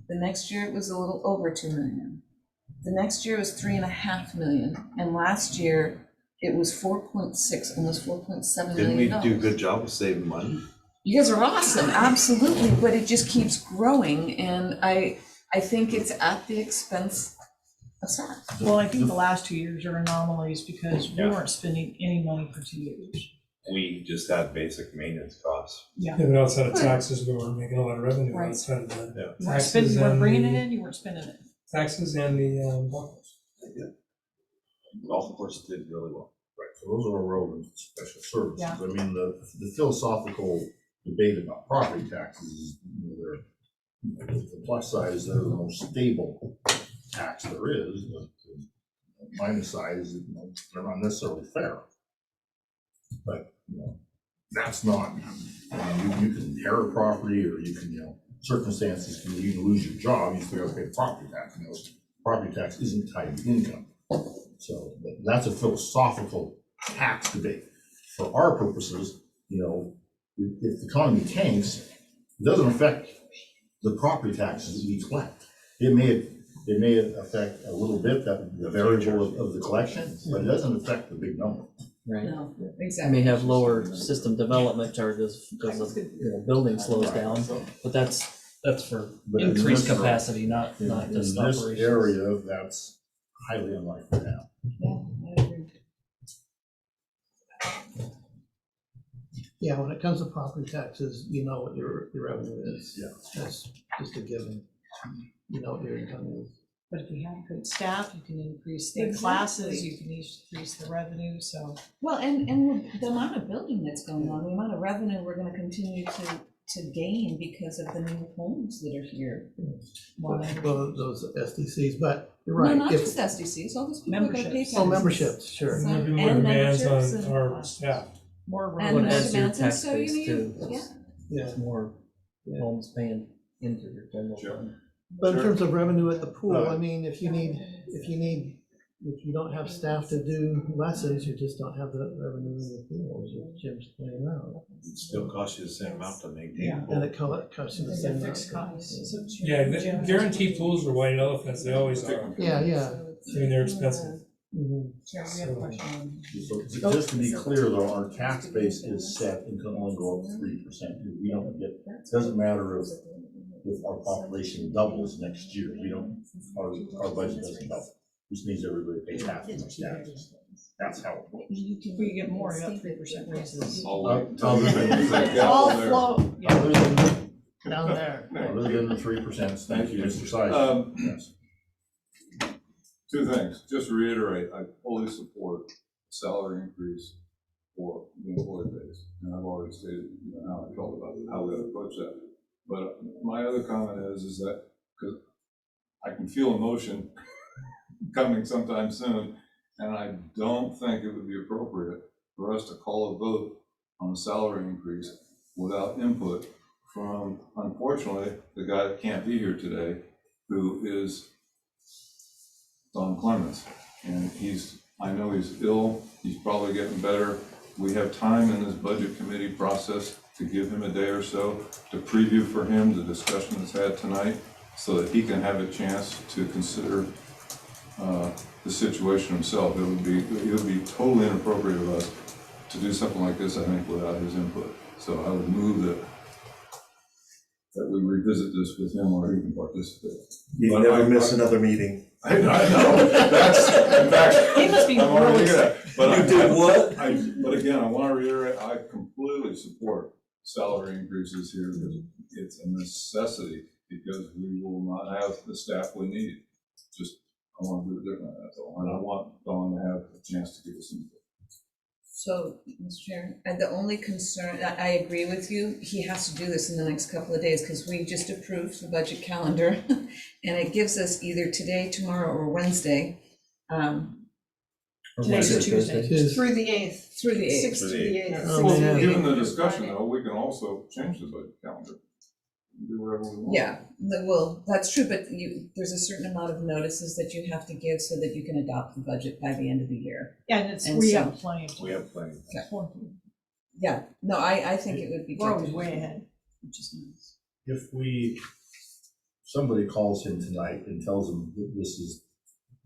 The next year it was a little over 2 million. The next year was 3.5 million, and last year it was 4.6, almost 4.7 Didn't we million. do a good job of saving money? You guys are awesome, absolutely, but it just keeps growing, and I think it's at the expense of staff. Well, I think the last 2 years are anomalies because we Yeah. weren't spending any money for 2 years. We just had basic maintenance costs. Yeah. Yeah, but outside of taxes, we weren't making a lot of revenue Right. outside of the Yeah. You weren't spending, you weren't and bringing it the- in, you weren't spending it. taxes and the golf. Golf course did really well. Right, so those are irrelevant special services. Yeah. I mean, the philosophical debate about property taxes is, the plus side is they're the most stable tax there is. The minus side is, they're not necessarily fair. But, that's not, you can inherit property, or you can, circumstances, you can lose your job, you still gotta pay property tax. Property tax isn't tied to income. So that's a philosophical tax debate. For our purposes, if the economy tanks, it doesn't affect the property taxes that we collect. It may affect a little bit, the variable of the collection, but it doesn't affect the big number. Right. No, I exactly. may have lower system development charges because of, building slows down, but that's for But in increased this- capacity, not In just this operations. area, that's highly unlikely to happen. Yeah, I agree. Yeah, when it comes to property taxes, you know what your revenue is. Yeah. That's just a given. You know what your income is. But if you have good staff, you can increase the Exactly. classes, you can increase the revenue, so. Well, and the amount of building that's going on, the amount of revenue we're gonna continue to gain because of the new homes that are here. Well, those SDCs, but you're No, right. not if- just SDCs, all those people that gotta pay Memberships. taxes. Oh, memberships, sure. Some- There'll be more and demands memberships on and- our staff. More And What revenue. adds to your demands, and tax so, base too. yeah. Yeah. It's more Yeah. homes paying into your general Sure. fund. But in Sure. terms of revenue at the pool, Right. I mean, if you don't have staff to do lessons, you just don't have the revenue in the pool, as Jim's pointing out. It still costs you the same amount to maintain. Yeah. And it costs you the It's same a amount. fixed cost. Yeah, the guaranteed pools are white elephants, they always are. Yeah, yeah. I mean, they're expensive. Mhm. Yeah, we have a question. So just to be clear though, our tax base is set and can only go up 3%. We don't get, it doesn't matter if our population doubles next year, our budget doesn't double. Which means everybody pays half as much taxes. That's how it works. If we get more, you got 3% raises. I'll Uh, wait. other than- All flow, yeah, Other than, down there. other than the 3%, thank you, Mr. Seidel. Yes. Two things, just to reiterate, I fully support salary increase for the employee base. And I've already stated, how I felt about how we approach that. But my other comment is that, because I can feel emotion coming sometime soon, and I don't think it would be appropriate for us to call a vote on a salary increase without input from, unfortunately, the guy that can't be here today, who is Don Clements. And I know he's ill, he's probably getting better. We have time in this budget committee process to give him a day or so to preview for him the discussion that's had tonight, so that he can have a chance to consider the situation himself. It would be totally inappropriate of us to do something like this, I think, without his input. So I would move that we revisit this with him or he can participate. You But never I- miss another meeting. I know, that's, in fact. He must be I'm already really good. But You did what? But again, I want to reiterate, I completely support salary increases here, because it's a necessity, because we will not have the staff we need. Just, I want to do it differently, that's all, and I want Dawn to have a chance to give us input. So, Mr. Chairman, and the only concern, I agree with you, he has to do this in the next couple of days, because we just approved the budget calendar, and it gives us either today, tomorrow, or Wednesday, Or Today's Wednesday, Tuesday, Thursday. through the 8th. through the 8th. 6th to the 8th. Oh, Well, yeah. given the discussion, though, we can also change the budget calendar. Do whatever we want. Yeah, well, that's true, but there's a certain amount of notices that you have to give so that you can adopt the budget by the end of the year. Yeah, and we so- have plenty of time. We have plenty. Yeah, no, I think it would be. We're good always to- way ahead. Which is nice. If somebody calls him tonight and tells him that this is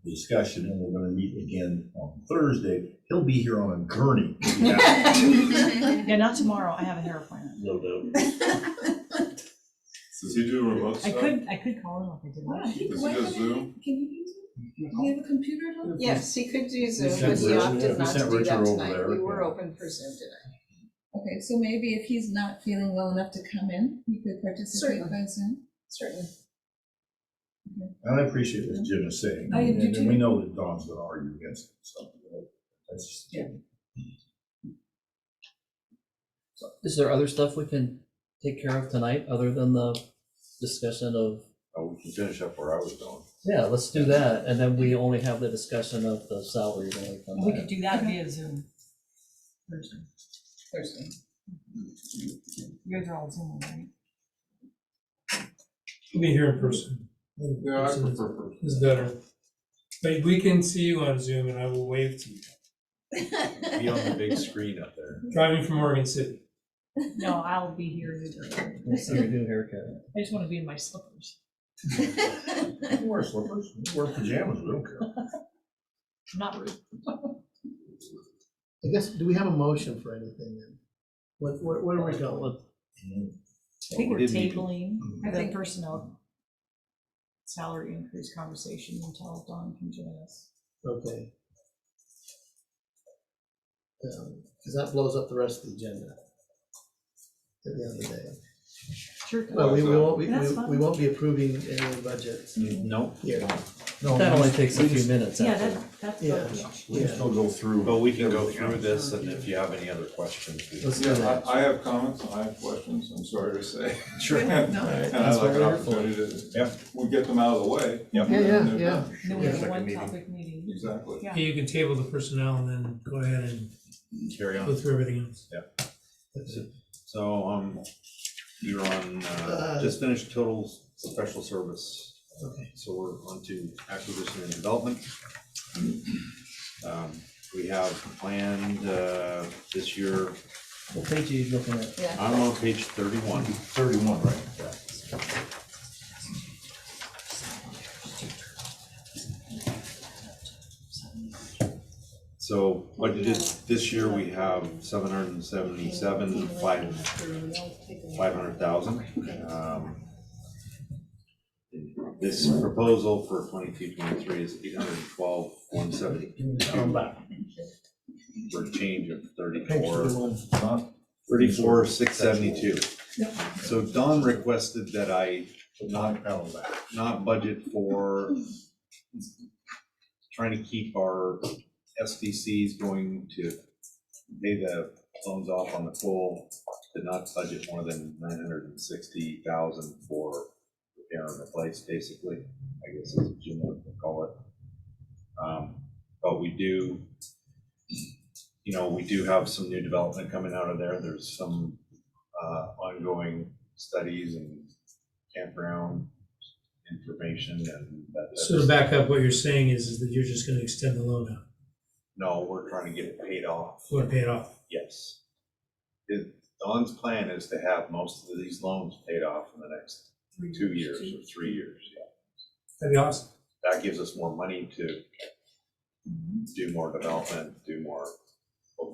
the discussion and we're gonna meet again on Thursday, he'll be here on a gurney. Yeah, not tomorrow, I have a hair appointment. No doubt. Does he do remote I stuff? could call him if I did Oh, that. he- Does why he do can't Zoom? Can you do Zoom? Do you have a computer at home? Yes, he could do Zoom, sent but he Richard- opted we not to sent do Richard that over tonight. there, We were yeah. open for Zoom today. Okay, so maybe if he's not feeling well enough to come in, he could participate Certainly. by Zoom. Certainly. And I appreciate what Jim is saying. I do And we too. know that Don's gonna argue against it, so that's just. Yeah. Is there other stuff we can take care of tonight, other than the discussion of, Oh, we can finish up where I was going. yeah, let's do that, and then we only have the discussion of the salary when we come We back. could do that via Zoom. Thursday. Thursday. You guys are all Zoom, right? We'll be here in person. Yeah, I prefer first. It's better. But we can see you on Zoom and I will wave to you. Be on the big screen up there. Driving from Oregon City. No, I'll be here either. We'll see your new haircut. I just want to be in my slippers. You can wear slippers, you can wear pajamas, we don't care. Not rude. I guess, do we have a motion for anything then? Where are we going? I think we're We didn't even- tabling I the think- personnel salary increase conversation until Dawn can join us. Okay. Because that blows up the rest of the agenda. At the end of the day. Sure. Well, we won't, That's fine. we won't be approving any budgets No, here. No, That we only just- takes a we few just- minutes Yeah, after. that's. Yeah. We just don't go through. but we can go everything through else. this, and if you have any other questions, we Let's do Yeah, that. I have comments, I have questions, I'm sorry to say. Sure. And No. I'd That's like what an we're here for. opportunity to, Yep. we get them out of the way. Yep. Yeah, and yeah, they're yeah. done. Then we have a Second one meeting. topic meeting. Exactly. Yeah. You can table the personnel and then go ahead and carry go on. through everything else. So, you're on, just finished total special service. Okay. So we're on to acquisition and development. We have planned, this year, What page are you looking at? Yeah. I'm on page 31. 31, right? So budgeted this year, we have 777, 500,000. This proposal for 22-23 is 812,172 Come back. for a change of Page 34. 31, huh? 34,672. So Don requested that I Not coming back. not budget for trying to keep our SDCs going to pay the loans off on the full, to not budget more than 960,000 for repair and replace, basically, I guess is what Jim would call it. But we do, we do have some new development coming out of there. There's some ongoing studies and campground information and that. So to back up, what you're saying is that you're just gonna extend the loan out, No, we're trying to get it paid off. or pay it off. Yes. Don's plan is to have most of these loans paid off in the next 2 years or 3 years, yeah. That'd be awesome. that gives us more money to do more development, do more of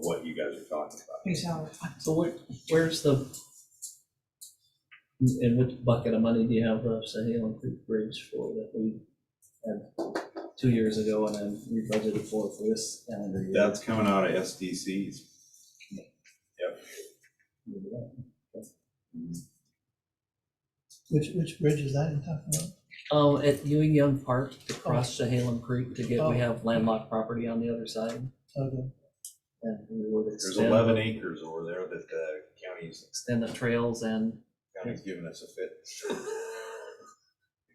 what you guys are talking about. Exactly. So where's in which bucket of money do you have the Sahelan Creek Bridge for that we had 2 years ago and then we budgeted for this calendar year? That's coming out of SDCs. Yep. Which bridge is that you're talking about? Oh, at Ewing Young Park to cross Sahelan Creek to get, Oh. we have landlocked property on the other side. Okay. And we would There's extend, 11 acres over there that the county's extend the trails and giving us a fit.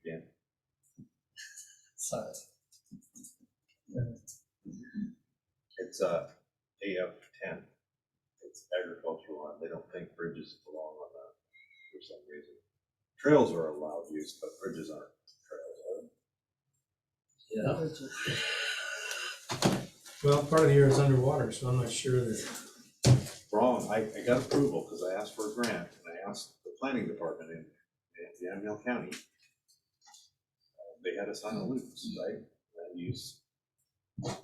Again, Sorry. it's a AF10. It's agricultural land. They don't think bridges belong on that for some reason. Trails are allowed use, but bridges aren't trails, are they? yeah. Well, part of the year is underwater, so I'm not sure that. Wrong. I got approval because I asked for a grant and I asked the planning department in Yamhill County. They had us on a loops, right? Land use. What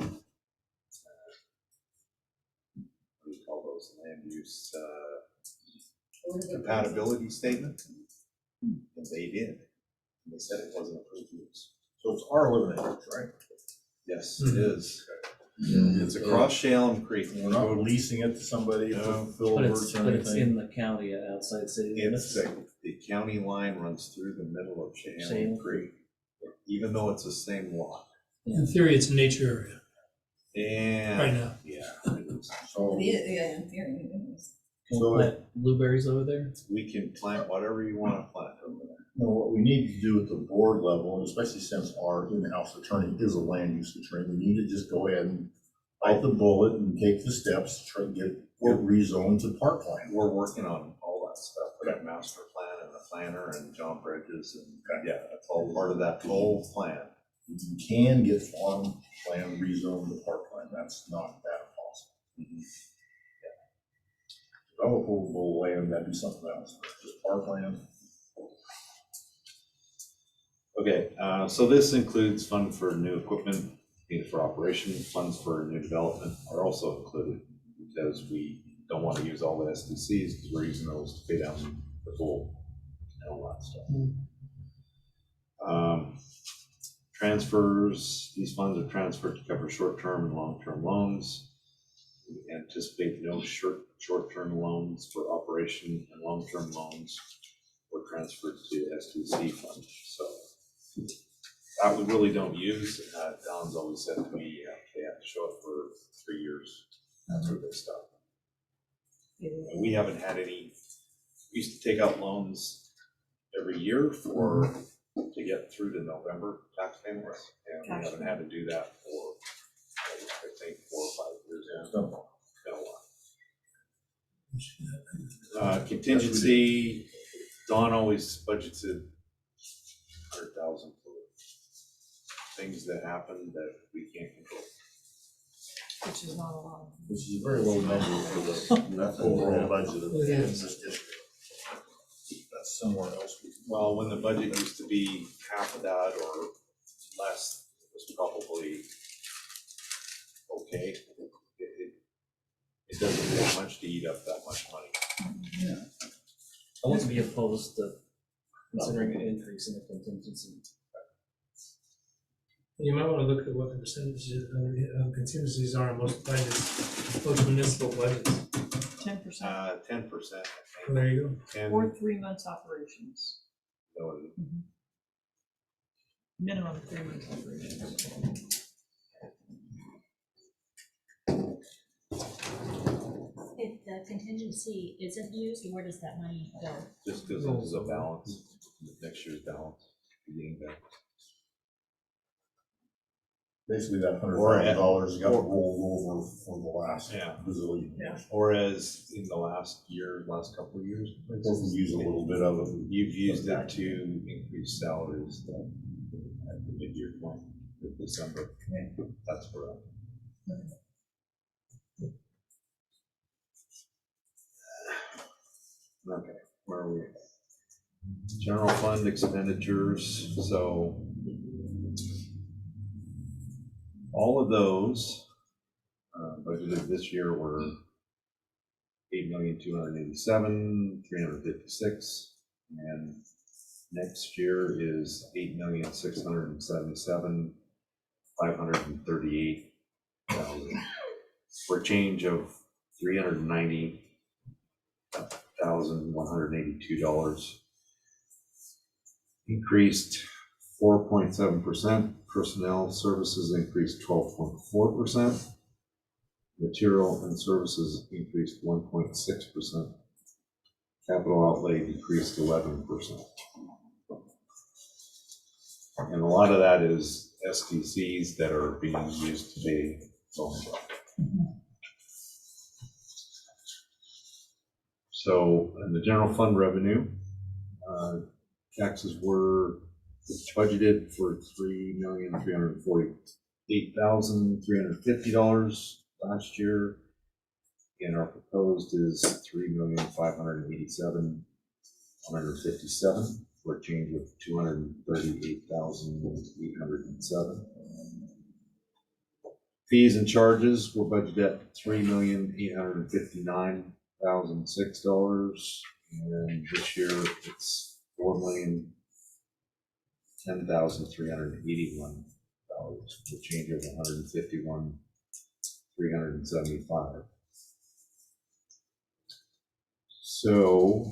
do you call those? Land use compatibility statement? And they did. And they said it wasn't approved use. So it's our 11 acres, right? Yes, it is. Yeah. It's across Shalem Creek. We're not leasing it to somebody No. to But fill it's, words or but it's anything. in the county outside city It's limits. the county line runs through the middle of Shalem Shalem. Creek, even though it's the same lot. In theory, it's a nature area And right now. yeah, it is. So, Yeah, in theory, it is. Can we So- plant blueberries over there? We can plant whatever you want to plant over there. what we need to do at the board level, and especially since our in-house attorney is a land use attorney, we need to just go ahead and bite the bullet and take the steps to try to get rezoned to parkland. We're working on all that stuff. We got master plan and a planner and John Bridges and yeah, that's all part of that whole plan. You can get farm land rezoned to parkland, that's not that impossible. Developable land, that'd be something else, but just parkland. Okay, so this includes fund for new equipment needed for operation. Funds for new development are also included because we don't want to use all the SDCs because we're using those to pay down the pool and all that stuff. Transfers, these funds are transferred to cover short-term and long-term loans. We anticipate no short-term loans for operation and long-term loans were transferred to SDC fund. So that we really don't use. Don's always said to me, they have to show it for 3 years after they stop. And we haven't had any, we used to take out loans every year to get through to November tax payments. And we haven't had to do that for, I think, 4 or 5 years now. It's been a while. Contingency, Don always budgets it 100,000 for things that happen that we can't control. Which is not a lot. Which is a very low number for the overall budget of this district. That's somewhere else. Well, when the budget used to be half of that or less, it was probably okay. It doesn't take much to eat up that much money. I wouldn't be opposed to considering an increase in the contingency. You might want to look at what the percentages of contingencies are on most budgets, most municipal budgets. 10%, 10%, Well, I there you go. think. or 3 months operations, No, minimum 3 months operations. If the contingency isn't used, where does that money go? just because it is a balance, next year's balance, beginning balance. Basically, that $100,000 got rolled over for the last Yeah. bazillion years. Or as in the last couple of years. We'll use a little bit of it. You've used it to increase salaries at the mid-year point, in December. That's where okay, where are we? General fund expenditures, so All of those budgeted this year were 8,287,356, and next year is 8,677,538, for a change of $390,182. Increased 4.7%. Personnel services increased 12.4%. Material and services increased 1.6%. Capital outlay decreased 11%. And a lot of that is SDCs that are being used to pay loans. So in the general fund revenue, taxes were budgeted for $3,348,350 last year, and our proposed is $3,587,157, for a change of $238,807. Fees and charges were budgeted at $3,859,006, and this year it's $4,010,381, for a change of $151,375. So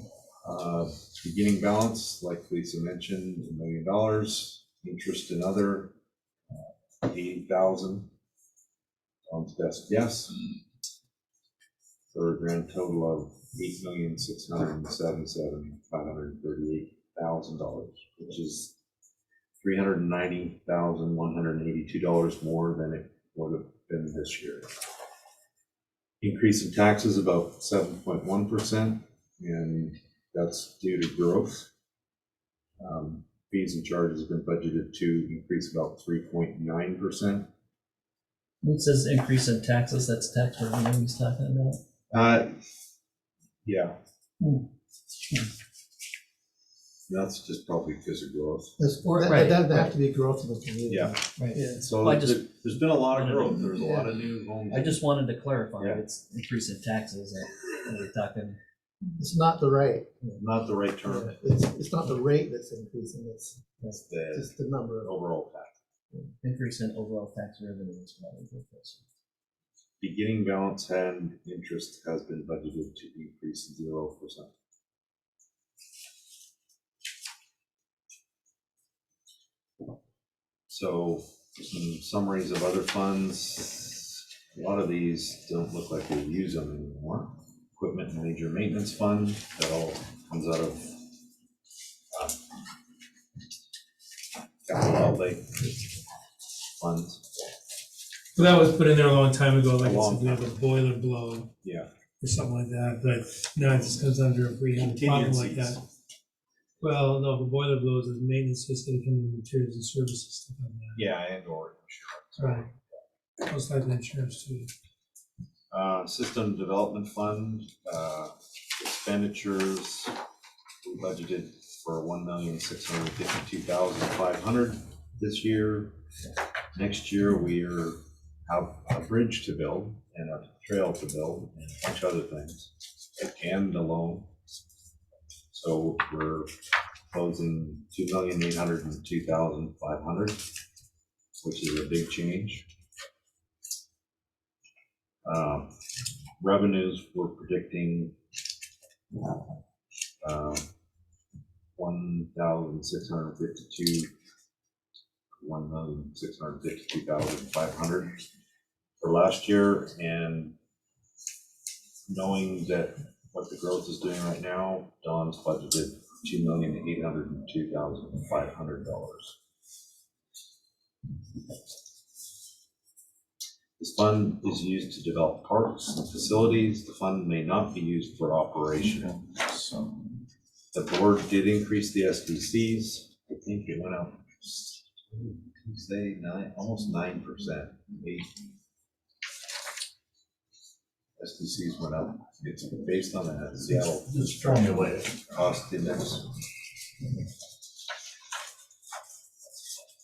beginning balance, like Lisa mentioned, $1 million. Interest and other, 80,000. Tom's best guess. For a grand total of $8,677,538,000, which is $390,182 more than it would have been this year. Increase in taxes about 7.1%, and that's due to growth. Fees and charges have been budgeted to increase about 3.9%. It says increase in taxes, that's tax revenue he's talking about. Yeah. That's just probably because of growth. That'd have to be growth in the community. Yeah. Right. Yeah. So Well, there's been a lot of growth. There's a lot of new homes. I just wanted to clarify, Yeah. it's increase in taxes, and we're talking. It's not the rate. Not the right term. It's not the rate that's increasing, it's That's the just the number of. overall tax. Increase in overall tax revenue is probably the question. Beginning balance and interest has been budgeted to increase 0%. So some summaries of other funds. A lot of these don't look like we use them anymore. Equipment and major maintenance fund, that all comes out of capital outlay funds. So that was put in there a long time ago, like A I long said, we have a boiler blow Yeah. or something like that, but now it just comes under if we have a problem like that. Well, no, the boiler blows is maintenance, so it's gonna come in materials and services, stuff like that. Yeah, and or insurance. Right. Most likely insurance too. System development fund, expenditures, we budgeted for $1,652,500 this year. Next year, we have a bridge to build and a trail to build and a bunch of other things, and a loan. So we're closing $2,802,500, which is a big change. Revenues, we're predicting 1,652,500 for last year, and knowing that what the growth is doing right now, Don's budgeted $2,802,500. This fund is used to develop parks and facilities. The fund may not be used for operation. The board did increase the SDCs. I think it went up Tuesday, almost 9%. SDCs went up. It's based on a Seattle It's formulated. cost index.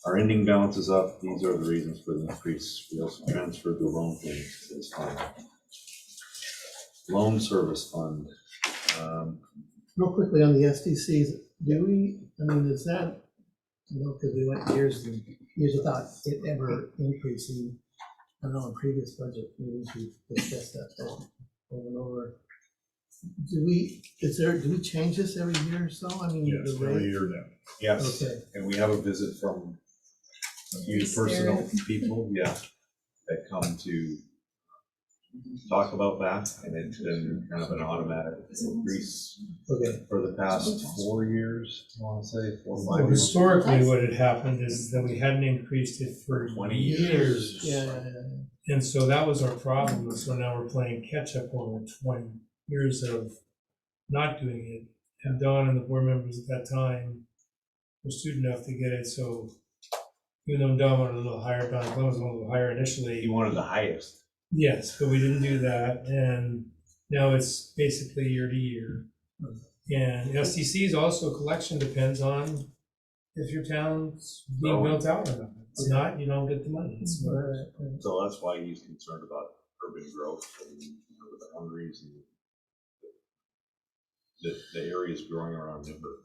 Our ending balance is up. These are the reasons for the increase. We also transferred the loan payments to this fund. Loan service fund. Real quickly on the SDCs, do we, I mean, is that, you know, because we went years and years without it ever increasing. I know in previous budget meetings, we discussed that over and over. Do we change this every year or so? I mean, Yes, the every rate? year now. Yes, Okay. and we have a visit from a few Is personal there- people, yeah, that come to talk about that, and it's been kind of an automatic increase Okay. for the past 4 years, I want to say, 4 or 5 Well, years. historically, what had happened is that we hadn't increased it for 20 years. Yeah. And so that was our problem, so now we're playing catch up over 20 years of not doing it. And Dawn and the board members at that time were astute enough to get it, so even though Dawn wanted a little higher, Don Clem was a little higher initially. He wanted the highest. Yes, but we didn't do that, and now it's basically year to year. And SDC's also collection depends on if your town's being built out or not. It's not, you don't get the money. It's So that's why he's concerned about urban growth and, you know, the boundaries and the areas growing around Denver.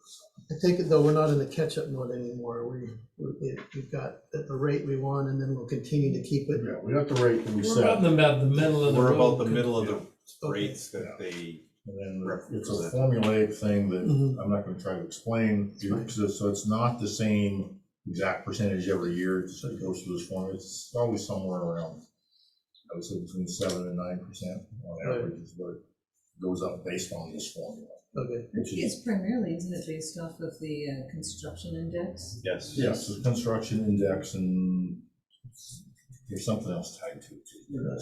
I take it though, we're not in the catch-up mode anymore. We've got at the rate we want, and then we'll continue to keep it. Yeah, we got the rate that we We're set. about the middle of the road. We're about the middle of the rates that they. And then it's a formulaic thing that Mhm. I'm not gonna try to explain, so it's not the same exact percentage every year, it goes through this formula, it's always somewhere around, I would say between 7% and 9% on average is what it goes up based on this formula. Okay. Which is, It's primarily, isn't it, based off of the construction index? Yes. yes, the construction index and there's something else tied to it too. Right.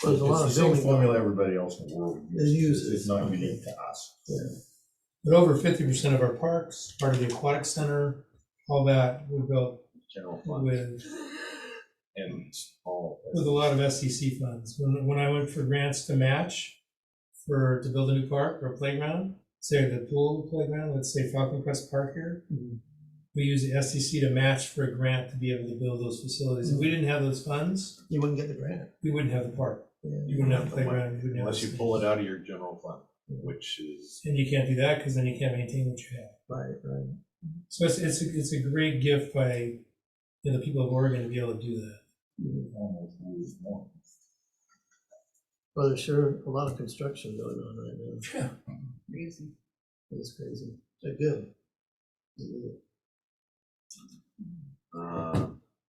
There's a lot It's of the same building formula everybody else in the world uses, uses. it's not unique to us. But over 50% of our parks, part of the aquatic center, all that, we built General fund with and all. a lot of SCC funds. When I went for grants to match to build a new park or a playground, say the pool playground, let's say Falcon Crest Park here, we use the SCC to match for a grant to be able to build those facilities. If we didn't have those funds, You wouldn't get the grant. we wouldn't have the park. Yeah. You wouldn't have the playground. You wouldn't have Unless you the- pull it out of your general fund, which is. And you can't do that because then you can't maintain what you have. Right. So it's a great gift by the people of Oregon to be able to do that. Almost always more. Well, there's sure a lot of construction going on right now. Yeah. Crazy. It's crazy. They're good.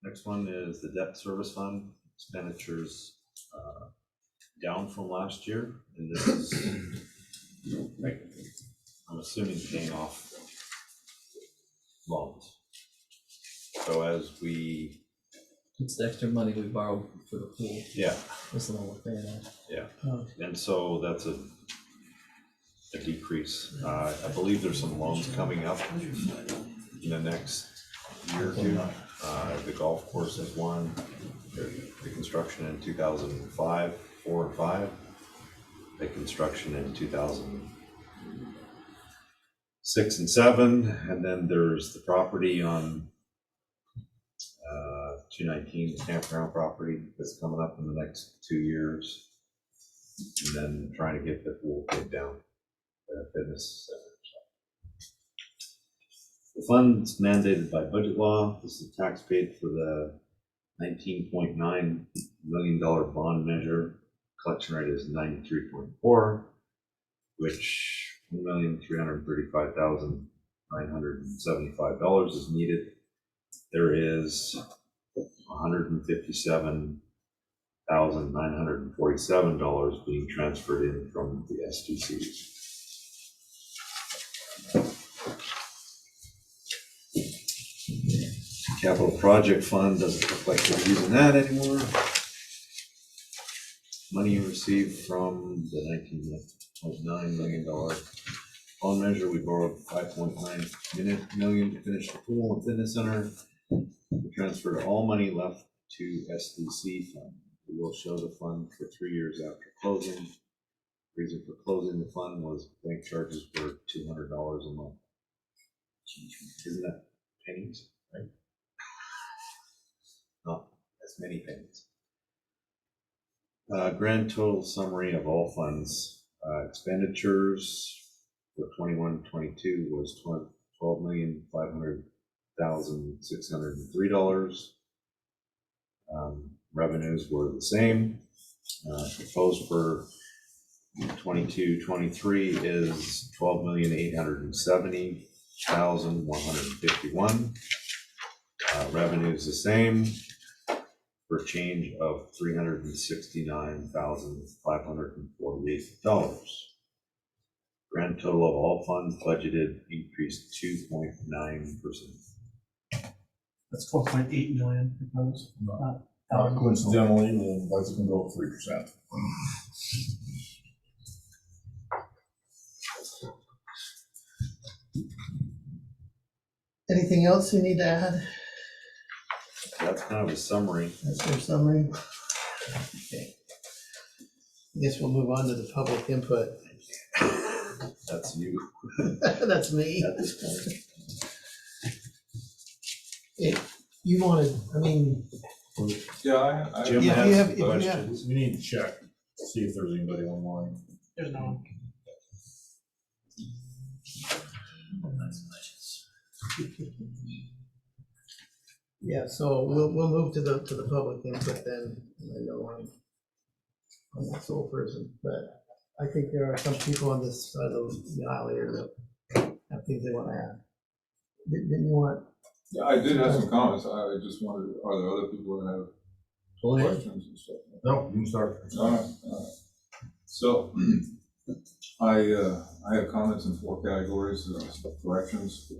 Next one is the debt service fund expenditures, down from last year, and this is, I'm assuming, paying off loans. So as we, It's the extra money we borrowed for the pool. yeah, That's the one we're paying off. and so that's a decrease. I believe there's some loans coming up in the next year or two. The golf course is one, the construction in 2005, 4 and 5, the construction in 2006 and 7, and then there's the property on 219, the campground property that's coming up in the next 2 years, and then trying to get the pool paid down, the fitness center. The fund's mandated by budget law. This is tax paid for the $19.9 million bond measure. Collection rate is 93.4, which $1,335,975 is needed. There is $157,947 being transferred in from the SDCs. Capital project fund doesn't look like they're using that anymore. Money received from the $19.9 million bond measure, we borrowed $5.9 million to finish the pool and fitness center. We transferred all money left to SDC fund. We will show the fund for 3 years after closing. Reason for closing the fund was bank charges were $200 a month. Isn't that pennies, right? as many things. Grand total summary of all funds. Expenditures for 21-22 was $12,500,603. Revenues were the same. Proposed for 22-23 is $12,870,151. Revenues the same, for a change of $369,548. Grand total of all funds budgeted increased 2.9%. That's 12.8 million proposed. Coincidentally, the budget can go up 3%. Anything else you need to add? That's kind of a summary. That's your summary? Okay. I guess we'll move on to the public input. That's you. That's me. At this point. If you wanted, I mean, Yeah, I. Jim Yeah, has if you have- some if you have- questions. We need to check, see if there's anybody online. There's no one. yeah, so we'll move to the public input then. I know I'm not sole person, but I think there are some people on this side of the aisle here that have things they want to add. Didn't you want? Yeah, I did have some comments. I just wondered, are there other people that have questions and stuff? No, you can start. All right. So I have comments in 4 categories: corrections,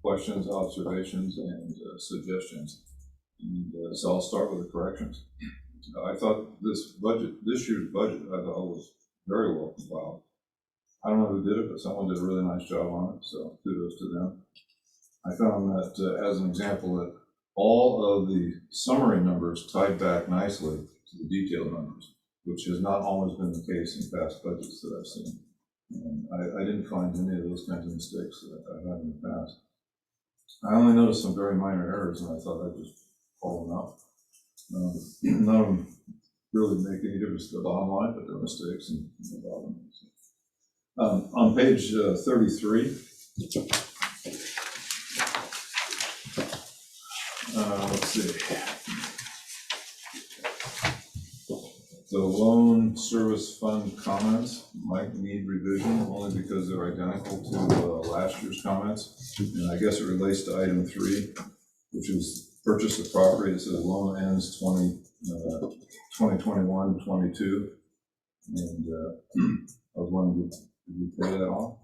questions, observations, and suggestions. And, so I'll start with the corrections. I thought this year's budget, I thought was very well compiled. I don't know who did it, but someone did a really nice job on it, so kudos to them. I found that, as an example, that all of the summary numbers tied back nicely to the detailed numbers, which has not always been the case in past budgets that I've seen. And I didn't find any of those kinds of mistakes that I've had in the past. I only noticed some very minor errors, and I thought I'd just call them out. None of them really make any difference to the bottom line, but they're mistakes and no problem. On page 33, let's see. The loan service fund comments might need revision only because they're identical to last year's comments. And I guess it relates to item 3, which is purchase of property. It says loan ends 2021-22. And I was wondering, did we pay that off?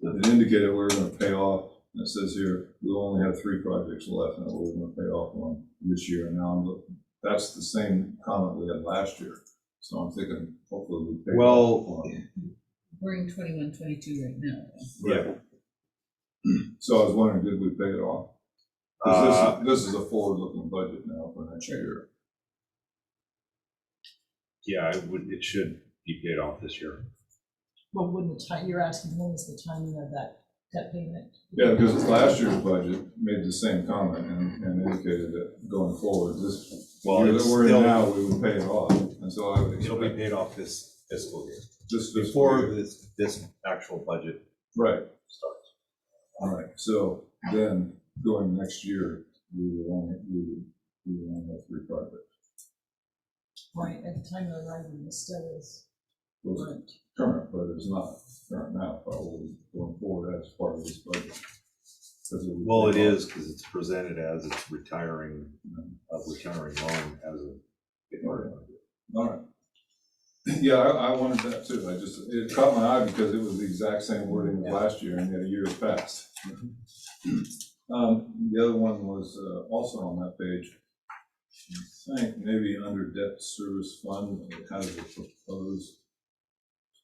It indicated we were going to pay off. And it says here, we only have 3 projects left, and we're going to pay off one this year. And now I'm looking, that's the same comment we had last year. So I'm thinking, hopefully we pay off one. We're in 21-22 right now. Yeah. So I was wondering, did we pay it off? 'Cause this is a forward-looking budget now for next year. Yeah, it should be paid off this year. Well, when you're asking when is the timing of that payment? Yeah, because last year's budget made the same comment and indicated that going forward, this year that we're in now, we would pay it off. And so I would It'll be expect paid off this fiscal year. this Before fiscal year. this actual budget Right. starts. All right, so then going next year, we would only have 3 projects. Right, at the time of arriving, it still is Those are current. current, but it's not current now, probably going forward as part of this budget. 'Cause it would Well, it pay off. is because it's presented as it's retiring loan as a. All right. Yeah, I wanted that too. It caught my eye because it was the exact same wording as last year, and yet a year has passed. The other one was also on that page. I think maybe under debt service fund, it has a proposed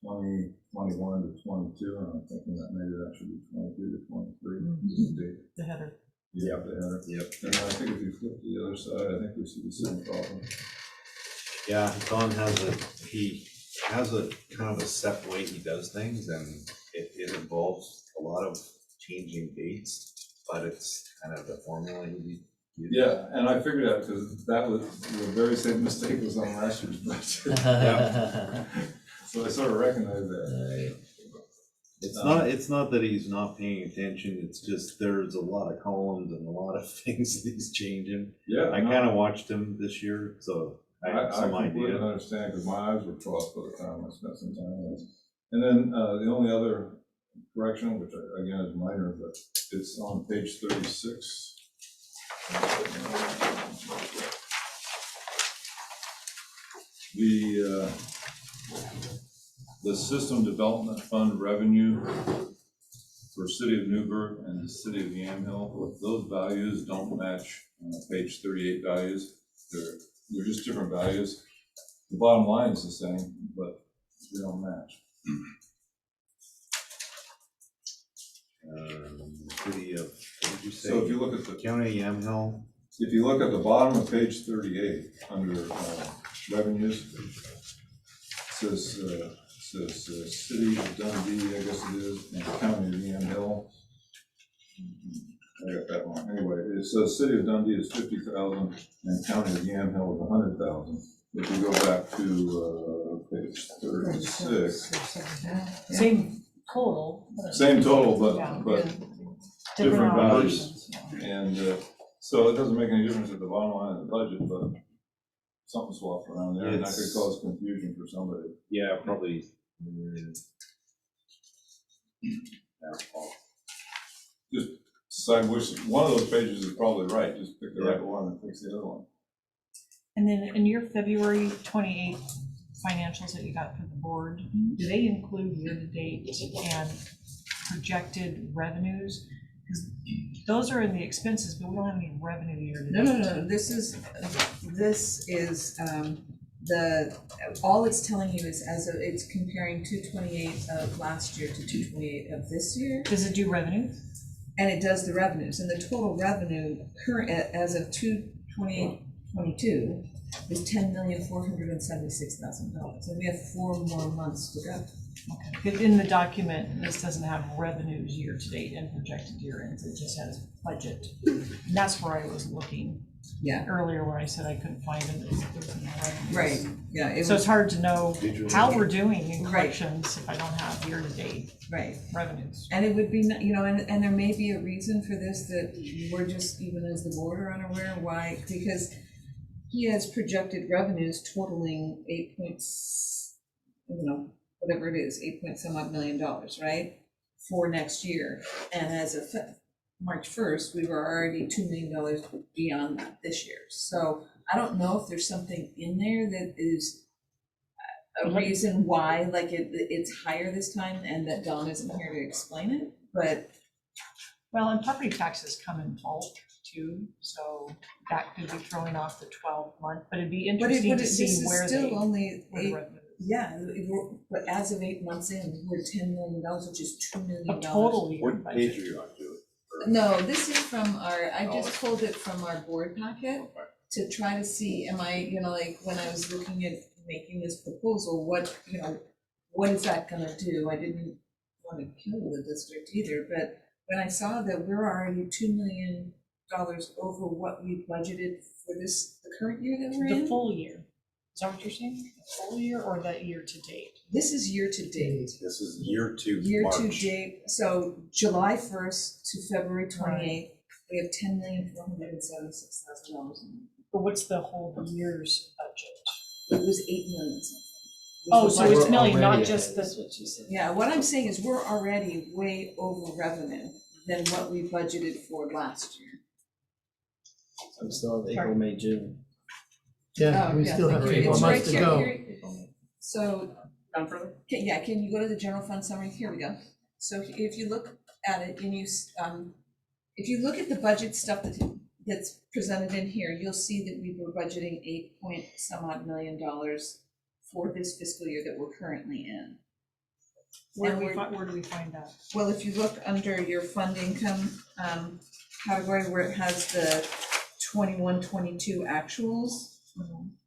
2021 to 22, and I'm thinking that maybe that should be 22 to 23. The header. Yeah, the header. Yep. And I think if you flip to the other side, I think we see the same problem. Yeah, Don he has a kind of a set way he does things, and it involves a lot of changing dates, but it's kind of the formula he Yeah, and I figured out, because that was, the very same mistake was on last year's budget. So I sort of recognized that. It's not that he's not paying attention, it's just there's a lot of columns and a lot of things that he's changing. Yeah. I kind of watched him this year, so I have some I completely idea. understand, because my eyes were crossed by the time I spent some time on this. And then, the only other correction, which again is minor, but it's on page 36. The System Development Fund revenue for City of Newburgh and the City of Yamhill, those values don't match page 38 values. They're just different values. The bottom line is the same, but they don't match. City of, what did you say? So if you look at the County of Yamhill. If you look at the bottom of page 38, under revenues, it says City of Dundee, I guess it is, and County of Yamhill. I got that wrong. Anyway, it says City of Dundee is 50,000 and County of Yamhill is 100,000. If you go back to page 36, Same total. same total, Yeah. but different values. operations, yeah. And so it doesn't make any difference at the bottom line of the budget, but something swapped around there, and that could cause confusion for somebody. Yeah, probably. Just decide which, one of those pages is probably right, just pick the right one and fix the other one. And then in your February 28th financials that you got from the board, do they include year-to-date and projected revenues? Because those are in the expenses, but we don't have any revenue year-to-date. No, this is, all it's telling you is as of, it's comparing 228 of last year to 228 of this year. Does it do revenue? And it does the revenues, and the total revenue current, as of 2/28/22 is $10,476,000, and we have 4 more months to go. Okay, but in the document, this doesn't have revenues year-to-date and projected year-ends, it just has budget. And that's where I was looking earlier when I said I couldn't find it. Right, yeah. So it's hard to know how we're doing in collections if I don't have year-to-date revenues. And it would be, and there may be a reason for this that we're just, even as the board, are unaware why, because he has projected revenues totaling whatever it is, 8-point-some-odd million dollars, right? For next year. And as of March 1st, we were already $2 million beyond that this year. So I don't know if there's something in there that is a reason why, like it's higher this time, and that Dawn isn't here to explain it, but. Well, and property taxes come in bulk too, so that could be throwing off the 12-month, but it'd be interesting to see where still only the revenue. Yeah, but as of 8 months in, we're $10 million, which is $2 million. A total year What budget. page are you on, Julie? No, this is from I just pulled it from our board packet to try to see, am I, like when I was looking at making this proposal, what is that gonna do? I didn't want to kill the district either, but when I saw that we're already $2 million over what we budgeted for the current year that we're in. The full year. Is that what you're saying? The full year or that year-to-date? This is year-to-date. This is year to March. Year-to-date, so July 1st to February 28th, we have $10,476,000. But what's the whole year's budget? It was 8 million something. Oh, so it's million, not already just ahead, the. is what you said. Yeah, what I'm saying is we're already way over revenue than what we budgeted for last year. I'm still at April, May, June. Yeah, we still have thank you. 8 more It's months right to here, go. So, can you go to the general fund summary? Here we go. So if you look at it and if you look at the budget stuff that's presented in here, you'll see that we were budgeting $8-point-some-odd million for this fiscal year that we're currently in. Where do we find that? Well, if you look under your fund income category where it has the 21-22 actuals.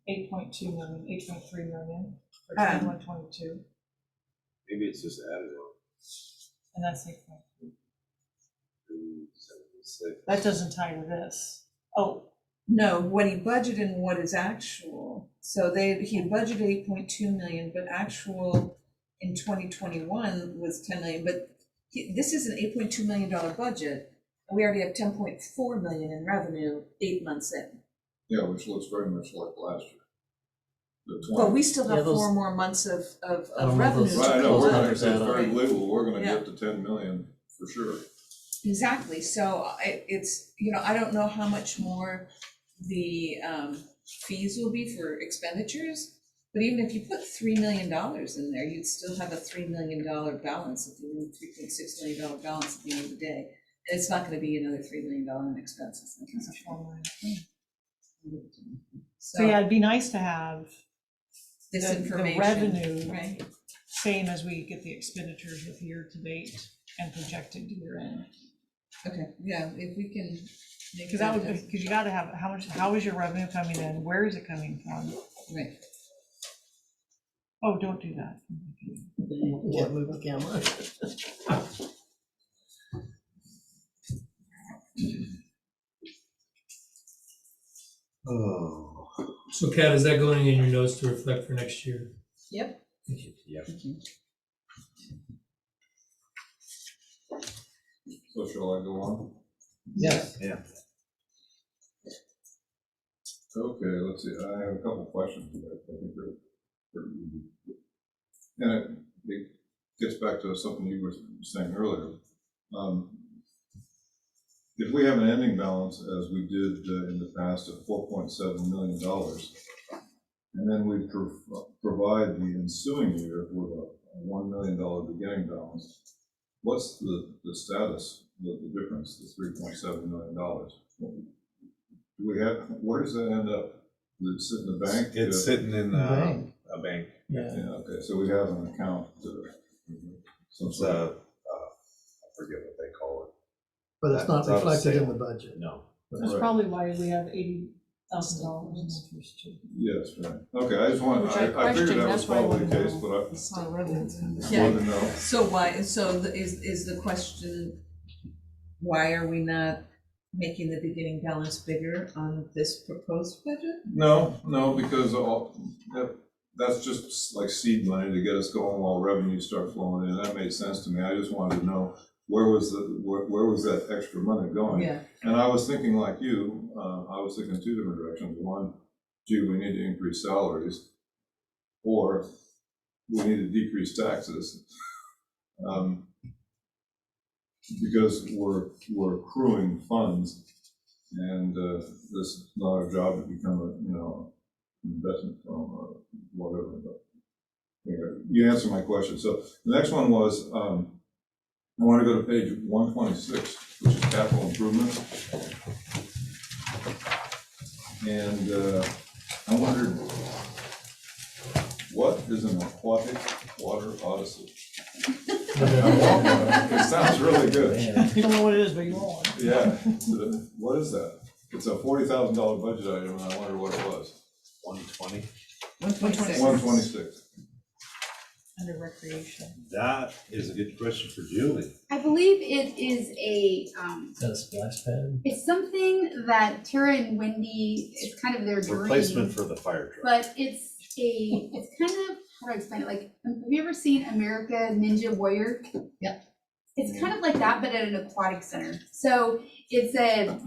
8.2 million, 8.3 million for 21-22, Maybe it's just added on. and that's 8.3. 276. That doesn't tie to this. Oh, No, what he budgeted and what is actual. So he budgeted 8.2 million, but actual in 2021 was 10 million. But this is an $8.2 million budget. And we already have 10.4 million in revenue 8 months in. Yeah, which looks very much like last year. The 20 But we still have Yeah, those- 4 more months of I don't know revenue. those- to Right, I know, come we're out. gonna, numbers it's add up. very believable, we're gonna Yeah. get to 10 million for sure. Exactly, so it's, I don't know how much more the fees will be for expenditures, but even if you put $3 million in there, you'd still have a $3 million balance at the end, $3.6 million balance at the end of the day. And it's not gonna be another $3 million in expenses. so yeah, it'd be nice to have This the information. revenue, Right, same as we get the expenditures with year-to-date and projected year-end. okay, yeah, if we can. make Because that would, as- because you gotta have, how is your revenue coming in? Where is it coming from? Right. Oh, don't do that. You can't move the camera. Oh. So Kat, is that going in your notes to reflect for next year? Yep. Thank you. Yep. So shall I go on? Yes. Yeah. Okay, let's see, I have a couple questions, but I think they're pretty easy. And it gets back to something you were saying earlier. If we have an ending balance, as we did in the past, of $4.7 million, and then we provide the ensuing year with a $1 million beginning balance, what's the status of the difference, the $3.7 million? Do we have, where does that end up? Does it sit in the bank? It's sitting in Bank. a bank. Yeah. Yeah, okay, so we have an account, some It's sort of, I forget what they call it. But it's not It's out of reflected in sale. the budget. No. That's Right. probably why we have $80,000 in interest too. yes, right, okay, I just want, Which I I figured question, that was that's why I probably the wanna case, know. but It's not revenue. I Yeah. wanted to know. So why, is the question, why are we not making the beginning balance bigger on this proposed budget? No, because that's just like seed money to get us going while revenues start flowing in, that made sense to me, I just wanted to know where was that extra money going? Yeah, And I was thinking like you, I was thinking two different directions. One, gee, we need to increase salaries, or we need to decrease taxes. Because we're accruing funds, and this is not our job to become a, investment firm or whatever, but anyway, you answered my question. So the next one was, I want to go to page 126, which is capital improvements. And I wondered, what is an aquatic water Odyssey? It sounds really good. You don't know what it is, but you want one. Yeah, what is that? It's a $40,000 budget item, and I wonder what it was. 120. 126. 126. Under recreation. That is a good question for Julie. I believe it is Is that a splash pad? it's something that Tara and Wendy, it's kind of their dream. Replacement for the fire truck. But it's kind of, how do I explain it? Like, have you ever seen America Ninja Warrior? Yeah. It's kind of like that, but at an aquatic center. So it's a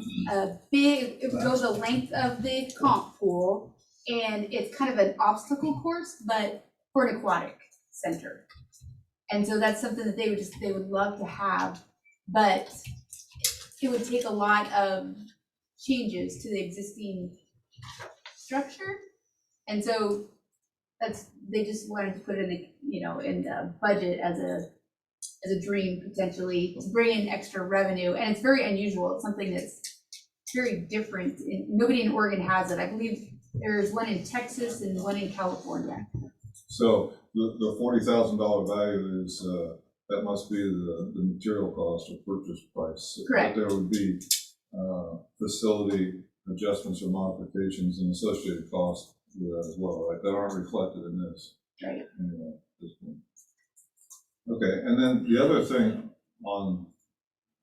big, it goes the length of the comp pool, and it's kind of an obstacle course, but for an aquatic center. And so that's something that they would love to have, but it would take a lot of changes to the existing structure. And so they just wanted to put in the budget as a dream potentially to bring in extra revenue. And it's very unusual. It's something that's very different. Nobody in Oregon has it. I believe there's one in Texas and one in California. So the $40,000 value is, that must be the material cost or purchase price. Correct. But there would be facility adjustments or modifications and associated costs with that as well, right? That aren't reflected in this. Right. Anyway, this point. Okay, and then the other thing on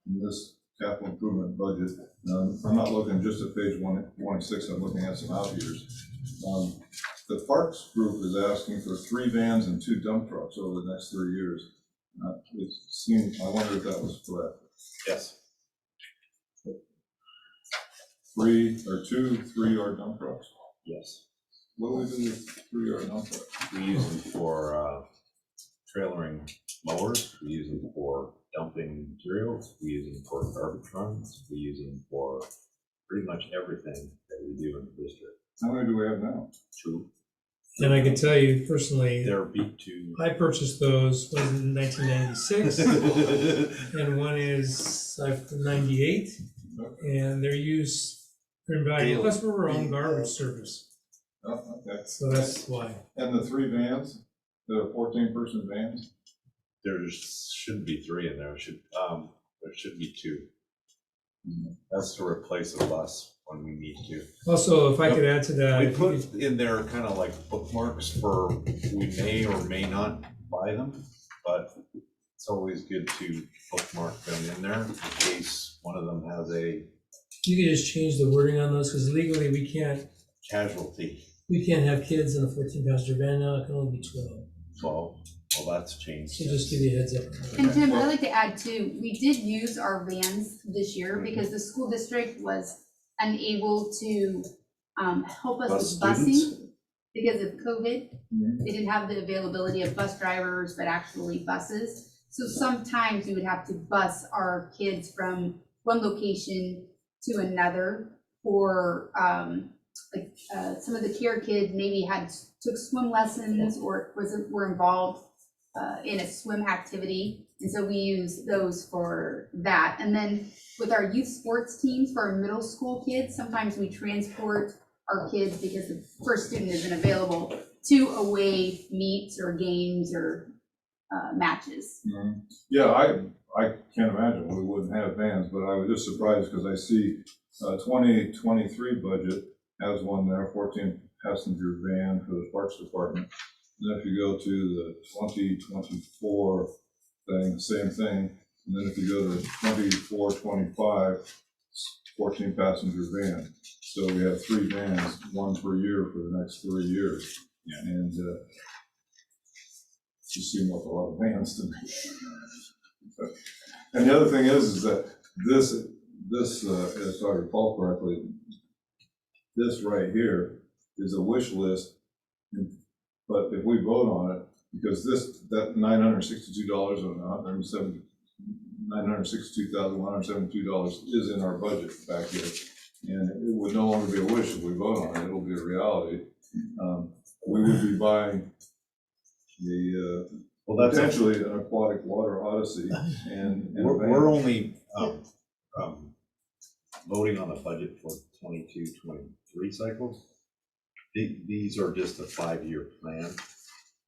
this capital improvement budget. I'm not looking just at page 126, I'm looking at some out years. The Parks group is asking for 3 vans and 2 dump trucks over the next 3 years. It seemed, I wonder if that was correct. Yes. 3-yard dump trucks. Yes. What do we do with 3-yard dump trucks? We use them for trailering mowers, we use them for dumping materials, we use them for garbage runs, we use them for pretty much everything that we do in the district. How many do we have now? 2. And I can tell you personally, They're beat to. I purchased those, was in 1996, and one is from 98, and they're used for invaluable, plus we're our own garbage service, Oh, okay. so that's why. And the 3 vans, the 14-person vans? There shouldn't be 3 in there. There should be 2. That's to replace a bus when we need to. Also, if I could add to that. We if you put could- in there kind of like bookmarks for we may or may not buy them, but it's always good to bookmark them in there in case one of them has a You could just change the wording on those, because legally we can't casualty. have kids in a 14-passenger van now, it can only be 12. Well, that's changed. So just give you a heads up. And Jim, I'd like to add too, we did use our vans this year because the school district was unable to help us with busing because of COVID. They didn't have the availability of bus drivers, but actually buses. So sometimes we would have to bus our kids from one location to another, or some of the care kids maybe took swim lessons or were involved in a swim activity, and so we use those for that. And then with our youth sports teams for our middle school kids, sometimes we transport our kids because the first student isn't available to away meets or games or matches. Yeah, I can't imagine we wouldn't have vans, but I was just surprised because I see 2023 budget has one there, 14-passenger van for the Parks Department. And if you go to the 2024 thing, same thing. And then if you go to 24-25, 14-passenger van. So we have 3 vans, 1 per year for the next 3 years. Yeah. And just seem like a lot of vans to me. And the other thing is that this, if I recall correctly, this right here is a wish list. But if we vote on it, because that $962 and $962,172 is in our budget back here, and it would no longer be a wish if we vote on it. It'll be a reality. We would be buying the potentially an aquatic water Odyssey, and we're only voting on the budget for 22-23 cycles. These are just a 5-year plan.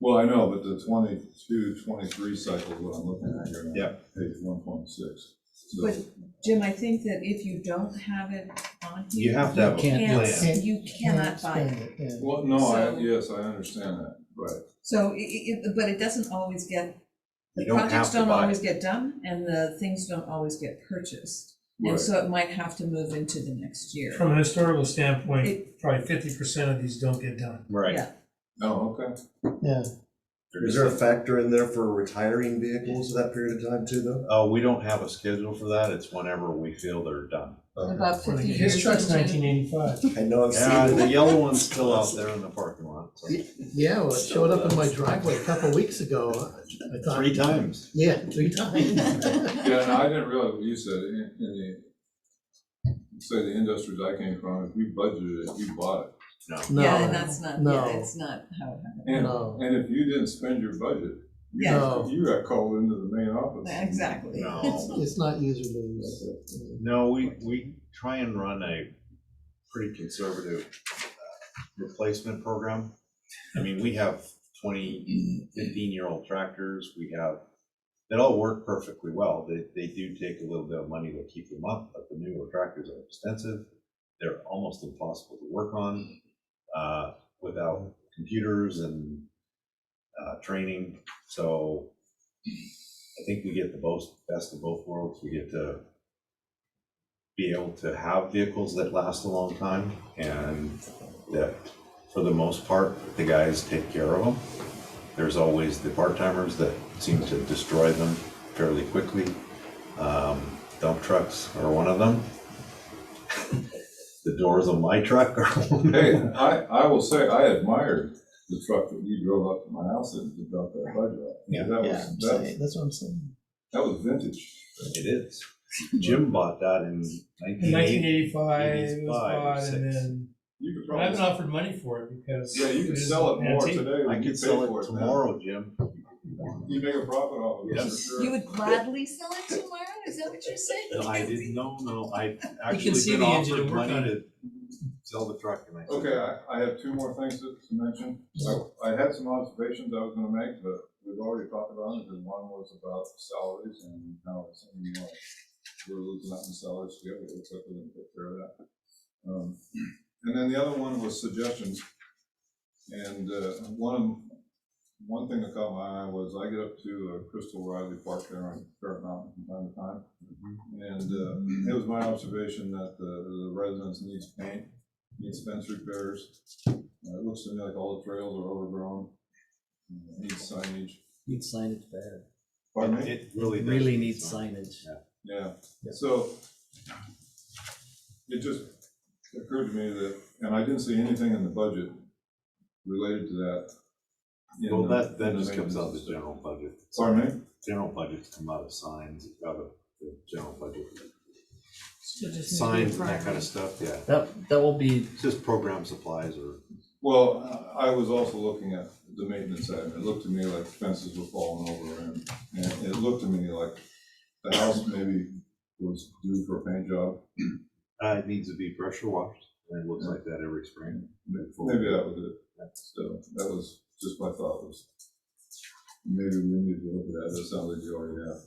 Well, I know, but the 22-23 cycle is what I'm looking at here now. Yeah. Page 126. So, But Jim, I think that if you don't have it on here. You have to have a plan. You cannot buy spend it. yeah. well, no, So- yes, I understand that, right. So, but it doesn't always get, the You don't have projects to don't buy always it. get done, and the things don't always get purchased. And Right. so it might have to move into the next year. From a historical standpoint, It- probably 50% of these don't get done. Right. Yeah. Oh, okay. Yeah, Is there a factor in there for retiring vehicles at that period of time too, though? Oh, we don't have a schedule for that. It's whenever we feel they're done. About 50 His years truck's into- 1985. I know I've Yeah, seen the it. yellow one's still out there in the parking lot. So. yeah, well, it showed up in my driveway a couple of weeks ago. I thought, 3 times. yeah, 3 times. Yeah, and I didn't realize what you said, say the industries I came from, if you budgeted it, you bought it. No. No, Yeah, and that's not, no. yeah, it's not how it happened. And, No. and if you didn't spend your budget, Yeah. No. you got called into the main office. Exactly. No. It's not user news. No, we try and run a pretty conservative replacement program. I mean, we have 20, 15-year-old tractors. They all work perfectly well. They do take a little bit of money to keep them up, but the newer tractors are expensive. They're almost impossible to work on without computers and training. So I think we get the best of both worlds. We get to be able to have vehicles that last a long time, and that for the most part, the guys take care of them. There's always the part-timers that seem to destroy them fairly quickly. Dump trucks are one of them. The doors of my truck are one of Hey, them. I will say, I admired the truck that you drove up to my house and to dump that budget off. That's what I'm saying. That was vintage. It is. Jim bought that in In 1985, it was 85 or bought, 6. and then, You could but I've been probably, offered money for it because. yeah, you could is sell it more antique. today I than you could pay sell for it it now. tomorrow, Jim. You make a profit off of it, for Yes. sure. You would gladly sell it tomorrow? Is that what you're saying? No, I didn't, no, I can actually see been the engine offered and work money on to sell the truck, and I said, Okay, I have two more things to mention. I had some observations I was gonna make, but we've already talked about it, and one was about salaries and how it's something like we're losing out in salaries together, it looks like we're gonna take care of that. And then the other one was suggestions. And one thing that caught my eye was I get up to Crystal Riley Park there on Parrot Mountain from time to time. And it was my observation that the residence needs paint, needs fence repairs. It looks to me like all the trails are overgrown, needs signage. Needs signage bad. Pardon me? it really does. Really needs signage. Yeah, so it just occurred to me that, and I didn't see anything in the budget related to that. Well, that just comes out of the general budget. Pardon me? General budgets come out of signs, out of the general budget. So just need to be Signs and that priority. kind of stuff, yeah. That will be, It's just program supplies or, Well, I was also looking at the maintenance side, and it looked to me like fences were falling over, and it looked to me like the house maybe was due for a paint job. it needs to be pressure washed, and it looks like that every spring. Maybe that was it. So that was just my thought was, maybe we need to look at that. That sounds like you already have.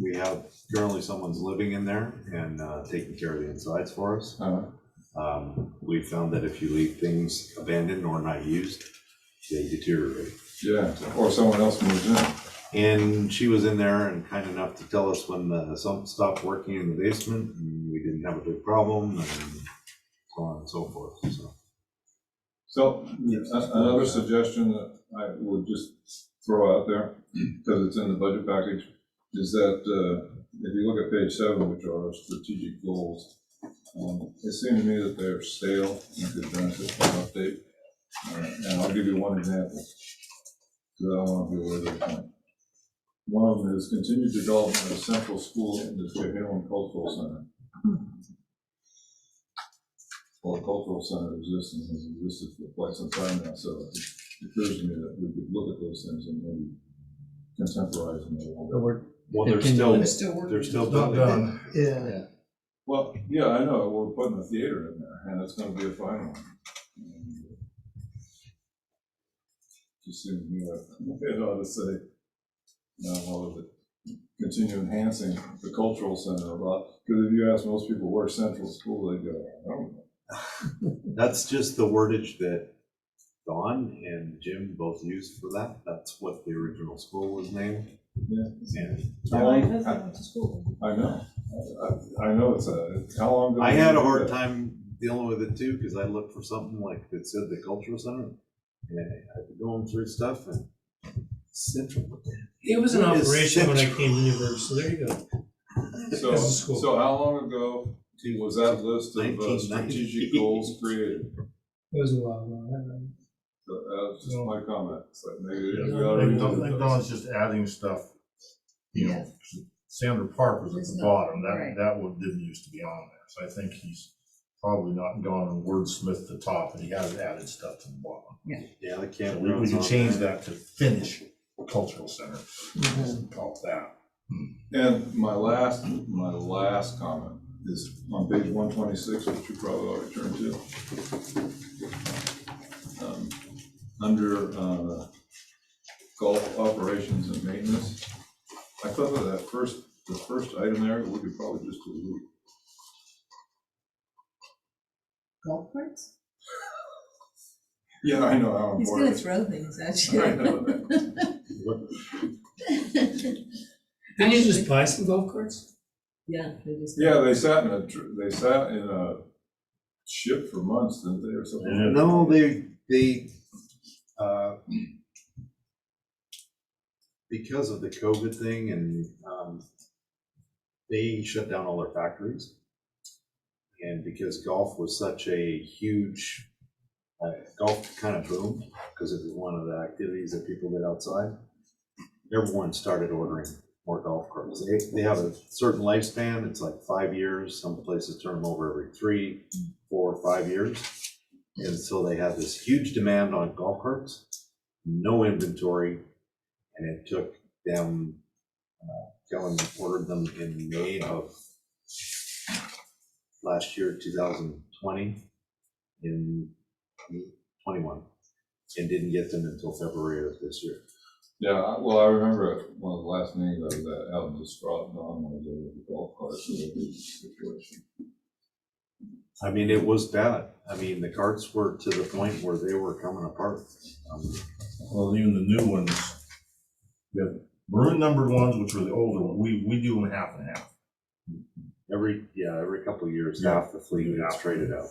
We have, currently someone's living in there and taking care of the insides for us. We found that if you leave things abandoned or not used, they deteriorate. Yeah, or someone else moves in. And she was in there and kind enough to tell us when the sump stopped working in the basement, and we didn't have a big problem, and so on and so forth, so. So another suggestion that I would just throw out there, because it's in the budget package, is that if you look at page 7, which are our strategic goals, it seems to me that they're stale and could benefit from an update. And I'll give you one example, because I want to be aware of the point. One of them is continued development of central school in the Chehalis Cultural Center. Well, the cultural center exists and has existed for quite some time now, so it occurs to me that we could look at those things and maybe contemporize them a little bit. Well, they're still building. Done. Yeah. Well, yeah, I know, we're putting a theater in there, and it's gonna be a fine one. And, just seems to me like, it ought to say, what was it? Continue enhancing the cultural center about, because if you ask most people where central school, they go, I don't know. That's just the wordage that Dawn and Jim both used for that. That's what the original school was named. Yeah. And My husband went to school. I know. I know how long ago? I had a hard time dealing with it too, because I looked for something like that said the cultural center, and I had to go through stuff and central. It was in What is operation when I central? came to Newburgh, so there you go. So, As a school. so how long ago was that list of 1990. strategic goals created? It was a while ago. So that's just my comment. It's like maybe we Yeah, ought to I revisit think those. Don's just adding stuff, you know, Sandra Park was at It's the not, bottom, right. that one didn't used to be on there, so I think he's probably not gone and wordsmith the top, but he has added stuff to the bottom. Yeah, the So camp. we can change that to finish cultural center, call it that. And my last comment is on page 126, which you probably already turned to. Under golf operations and maintenance, I thought that the first item there, we could probably just delete. Golf carts? Yeah, I know how He's gonna important. throw things at you. I know that. Didn't you just buy some golf carts? Yeah, they just. Yeah, they sat in a ship for months, didn't they, or something? No, they, because of the COVID thing and, they shut down all their factories. And because golf was such a huge, golf kind of boomed, because it was one of the activities that people did outside, everyone started ordering more golf carts. They have a certain lifespan, it's like 5 years, some places turn them over every 3, 4, 5 years. And so they had this huge demand on golf carts, no inventory, and it took them, Kellen ordered them in May of last year, 2020, in 21, and didn't get them until February of this year. Yeah, well, I remember at one of the last meetings I was at, Alan distraught on one of the golf carts, in a big situation. I mean, it was bad. I mean, the carts were to the point where they were coming apart. Well, even the new ones, we have maroon numbered ones, which are the older ones, we do them half and half. Every couple of years, half the fleet gets traded out.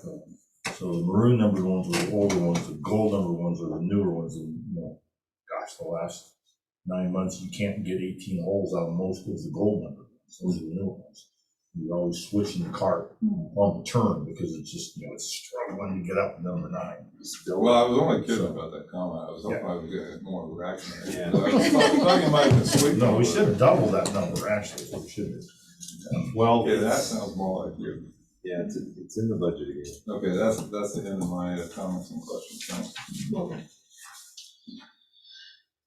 So the maroon numbered ones are the older ones, the gold numbered ones are the newer ones, and, gosh, the last 9 months, you can't get 18 holes out of most of the gold numbered ones, those are the newer ones. You're always switching the cart on the turn, because it's just, it's struggling to get up to number 9. Well, I was only kidding about that comment. I was hoping I would get more of a reaction. Yeah. I thought you might have been sweet. No, we should double that number, actually, so we should be. Well, yeah, that sounds more like you. Yeah, it's in the budget again. Okay, that's the end of my comments and questions. Thanks.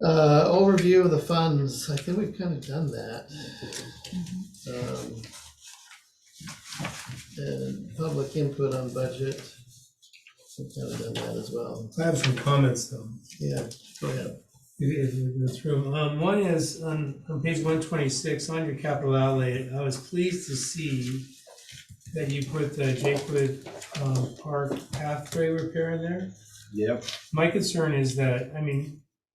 Overview of the funds, I think we've kind of done that. And public input on budget, we've kind of done that as well. I have some comments though. Yeah, go ahead. If we go through them. One is on page 126, on your capital outlay, I was pleased to see that you put the Jakewood Park pathway repair in there. Yep. My concern is that,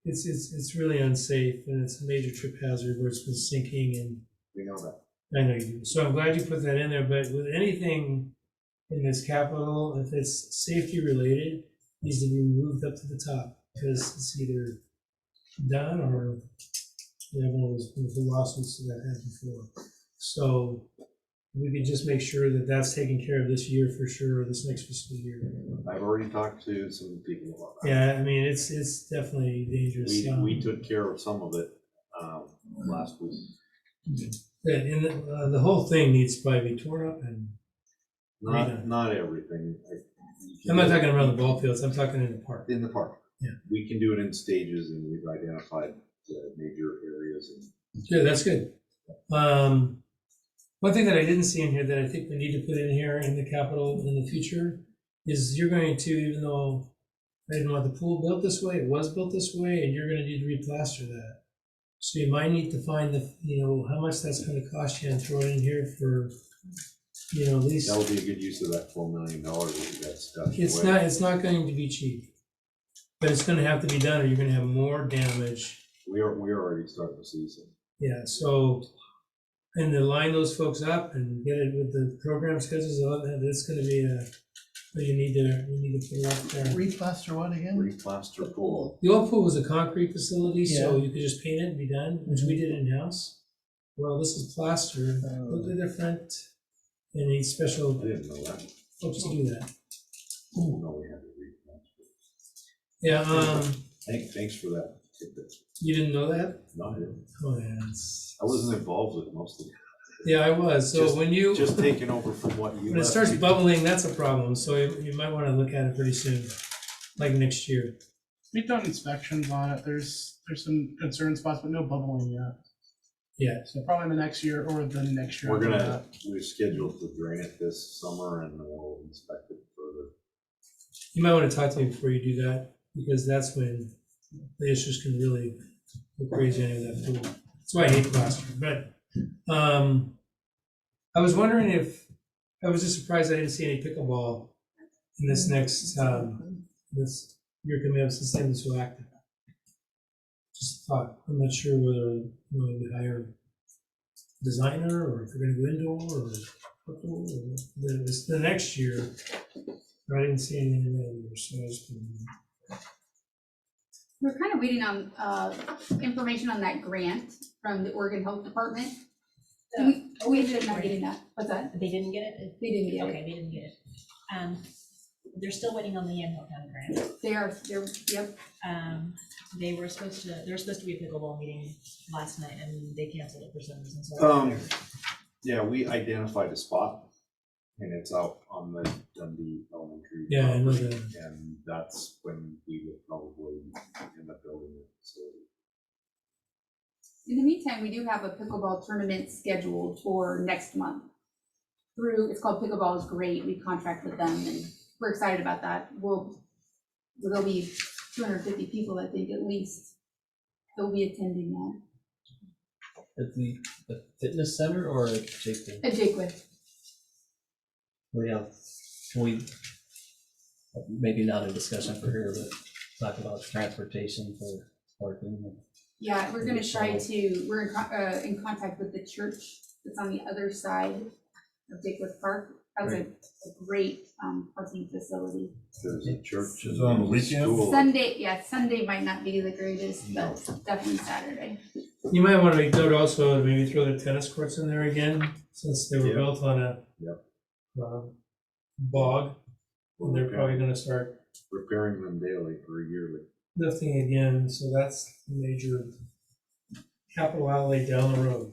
it's really unsafe and it's a major trip hazard where it's been sinking and. We know that. I know you do. So I'm glad you put that in there, but with anything in this capital, if it's safety related, needs to be moved up to the top because it's either done or one of those lawsuits that I've had before. So we can just make sure that that's taken care of this year for sure, or this next fiscal year. I've already talked to some people about that. Yeah, it's definitely dangerous. We took care of some of it last week. Yeah, and the whole thing needs to probably be torn up and redone. Not everything. I'm not talking around the ball fields. I'm talking in the park. In the park. Yeah. We can do it in stages, and we've identified the major areas. Yeah, that's good. One thing that I didn't see in here that I think we need to put in here in the capital in the future is you're going to, even though I didn't want the pool built this way, it was built this way, and you're going to need to replaster that. So you might need to find how much that's going to cost you and throw it in here for, at least. That would be a good use of that $4 million that you got stuck away. It's not going to be cheap, but it's going to have to be done, or you're going to have more damage. We're already starting to see some. Yeah. So, and to line those folks up and get it with the program schedules, it's going to be you need to put it up there. Replaster what again? Replaster pool. The old pool was a concrete facility, so you could just paint it and be done, which we did in-house. Well, this is plaster, totally different, and needs special I didn't know that. folks to do that. No, we had to replaster. Yeah, Thanks for that. you didn't know that? No, I didn't. Oh, yeah. I wasn't involved with most of it. Yeah, I was, so when you. Just taking over from what you. When it starts bubbling, that's a problem, so you might want to look at it pretty soon, like next year. We've done inspections on it. There's some concern spots, but no bubbling yet. Yeah. So probably the next year or the next year. We're scheduled to drain it this summer and we'll inspect it further. You might want to talk to me before you do that, because that's when the issues can really go crazy under that pool. That's why I hate plaster, but, I was wondering I was just surprised I didn't see any pickleball in this next, this year coming up since they've been so active. Just thought, I'm not sure whether we hire designer, or if they're gonna go indoor, or outdoor, or the next year. I didn't see anything in that year, so it's been. We're kind of waiting on information on that grant from the Oregon Health Department. And we ended up not getting that. What's that? They didn't get it? They didn't get it. Okay, they didn't get it. They're still waiting on the Yamhill County grant. They're, yep. There was supposed to be a pickleball meeting last night and they canceled it for some reason, so. Yeah, we identified a spot, and it's out on the Dundee Elementary. Yeah, I know property, that. and that's when we would probably end up building it, so. In the meantime, we do have a pickleball tournament scheduled for next month. It's called Pickleball is Great. We contract with them and we're excited about that. There'll be 250 people, I think, at least. They'll be attending that. At the fitness center or at Jakewood? At Jakewood. Maybe not a discussion for here, but talk about transportation for parking. Yeah, we're gonna try to, we're in contact with the church that's on the other side of Jakewood Park. That's a great parking facility. There's a church. Is it on the weekend? Sunday might not be the greatest, but definitely Saturday. You might want to make note also, to maybe throw the tennis courts in there again, since they were built on a bog. And they're probably gonna start repairing them daily or yearly. lifting again, so that's a major capital outlay down the road.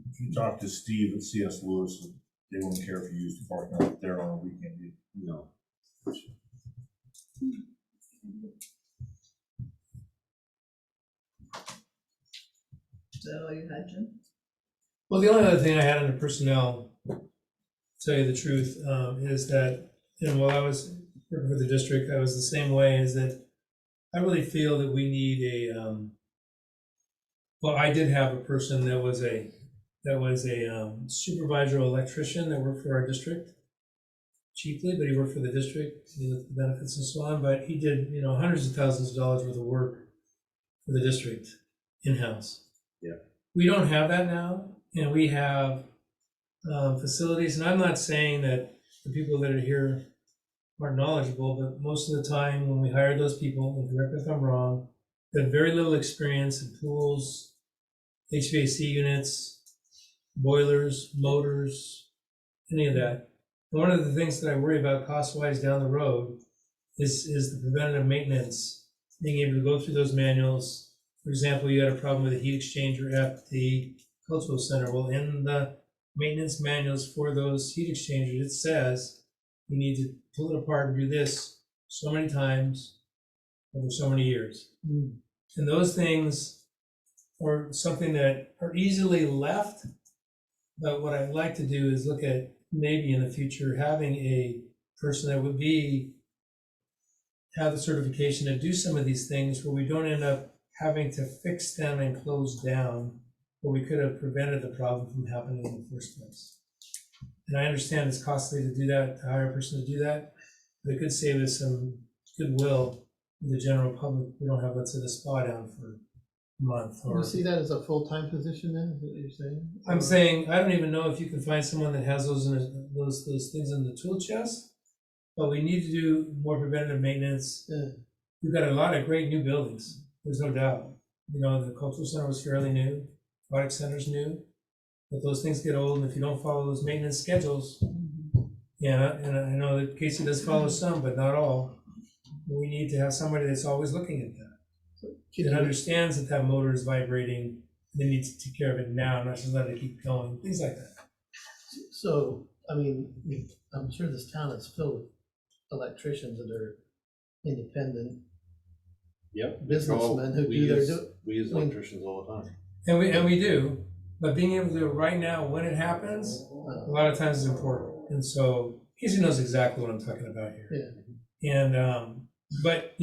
If you talk to Steve at CS Lewis, they wouldn't care if you used the parking lot there on a weekend. No. Is that all you had, Jim? Well, the only other thing I had under personnel, to tell you the truth, is that, while I was working for the district, I was the same way, is that I really feel that we need I did have a person that was a supervisor electrician that worked for our district cheaply, but he worked for the district, he looked at the benefits and so on, but he did, hundreds of thousands of dollars worth of work for the district in-house. Yeah. We don't have that now, and we have facilities, and I'm not saying that the people that are here are knowledgeable, but most of the time when we hire those people, and correct me if I'm wrong, they have very little experience in pools, HVAC units, boilers, motors, any of that. And one of the things that I worry about cost-wise down the road is the preventative maintenance, being able to go through those manuals. For example, you had a problem with a heat exchanger at the cultural center. Well, in the maintenance manuals for those heat exchangers, it says you need to pull it apart and do this so many times over so many years. And those things are something that are easily left, but what I'd like to do is look at maybe in the future having a person that would have the certification to do some of these things where we don't end up having to fix them and close down, where we could have prevented the problem from happening in the first place. And I understand it's costly to do that, to hire a person to do that, but it could save us some goodwill with the general public. We don't have, let's say, the spa down for a month. You see that as a full-time position then, is what you're saying? I'm saying, I don't even know if you can find someone that has those things in the tool chest, but we need to do more preventative maintenance. Yeah. We've got a lot of great new buildings, there's no doubt. The cultural center was fairly new, Aquatic center's new, but those things get old, and if you don't follow those maintenance schedules, and I know that Casey does follow some, but not all, we need to have somebody that's always looking at that. That understands that motor is vibrating, they need to take care of it now, not just let it keep going, things like that. So, I'm sure this town is filled with electricians that are independent businessmen who do their We use electricians all the time. And we do, but being able to do it right now when it happens, a lot of times is important. And so Casey knows exactly what I'm talking about here. Yeah. And but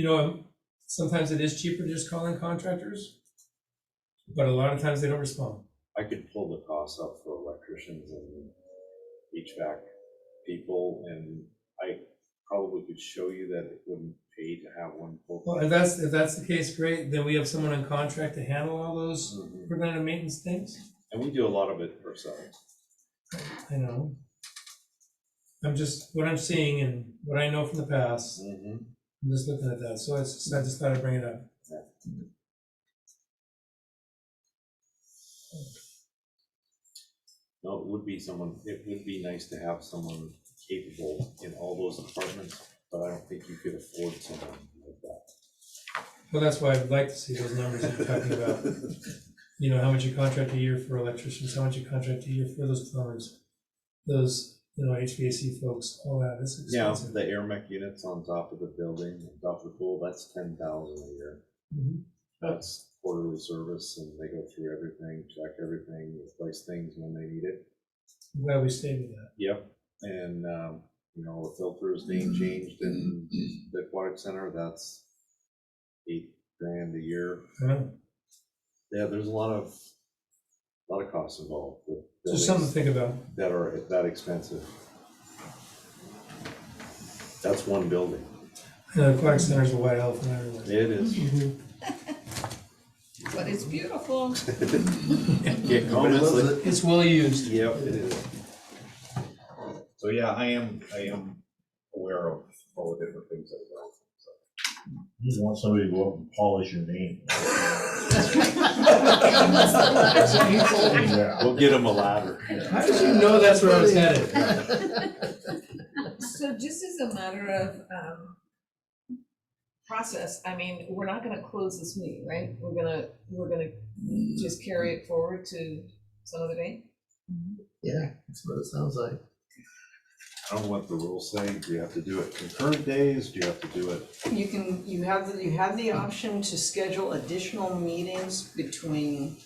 sometimes it is cheaper just calling contractors, but a lot of times they don't respond. I could pull the costs up for electricians and HVAC people, and probably could show you that it wouldn't pay to have one Well, full-time. if that's the case, great, then we have someone on contract to handle all those Mhm. preventive maintenance things. And we do a lot of it ourselves. I know. I'm just, what I'm seeing and what I know from the past, Mm-hmm. I'm just looking at that, so I just thought I'd bring it up. No, it would be nice to have someone capable in all those departments, but I don't think you could afford someone like that. Well, that's why I'd like to see those numbers that you're talking about. You know, how much you contract a year for electricians, how much you contract a year for those plumbers, those, you know, HVAC folks, all that, it's Yeah, expensive. the air mech units on top of the building, on top of the pool, that's 10,000 a year. Mhm. That's quarterly service, and they go through everything, check everything, replace things when they need it. I'm glad we stayed with that. Yep, and, you know, the filter is being changed in the Aquatic Center, that's $8,000 a year. Huh? Yeah, there's a lot of costs involved with Just something to buildings think about. that are that expensive. That's one building. The Aquatic Center's a white elephant everywhere. It is. But it's beautiful. Get comments like, It's well used. yep, it is. So yeah, I am aware of all the different things that are going on. You just want somebody to go up and polish your name. Yeah. We'll get them a ladder. How did you know that's where I was headed? So just as a matter of process, I mean, we're not gonna close this meeting, right? We're gonna just carry it forward to some other day? Yeah, that's what it sounds like. I don't know what the rules say. Do you have to do it concurrent days? Do you have to do it? You have the option to schedule additional meetings between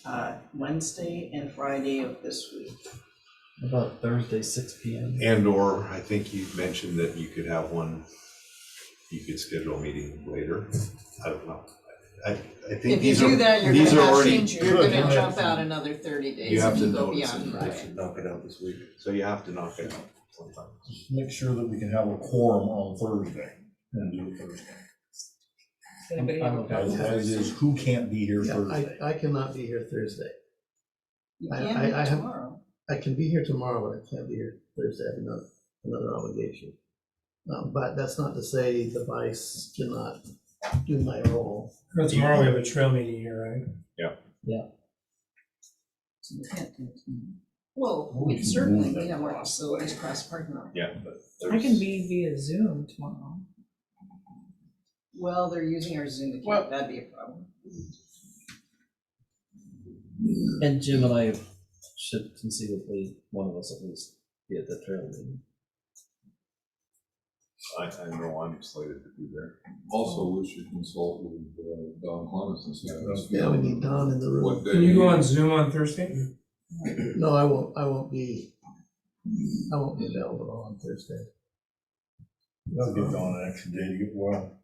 Wednesday and Friday of this week. About Thursday, 6 p.m. And or I think you mentioned that you could have one, you could schedule a meeting later. I don't know. I think If you these do are, that, you're these gonna are have, already. you're gonna jump out another 30 You days have if to you go notice beyond it. Friday. Knock it out this week. So you have to knock it out sometime. Just make sure that we can have a quorum on Thursday and do it Thursday. Does anybody have a problem? As is, who can't be here Yeah, Thursday? I cannot be here Thursday. You I- can I do have- tomorrow. I can be here tomorrow, but I can't be here Thursday. I have another obligation. But that's not to say the vice cannot do my role. Well, tomorrow we have a trail meeting here, right? So you can't do it tomorrow. Well, We we can certainly, move that we have our process. facilities cross parking lot. Yeah, but I there's. can be via Zoom tomorrow. Well, they're using our Zoom account, Well- that'd be a problem. And Jim and I should conceivably, one of us at least, be at the trail meeting. I know I'm slated to be there. Also, we should consult with Don Clemens and see. Yeah, we need Don in the room. What day? Can you go on Zoom on Thursday? No, I won't be available on Thursday. That'll give Dawn an extra day to get well.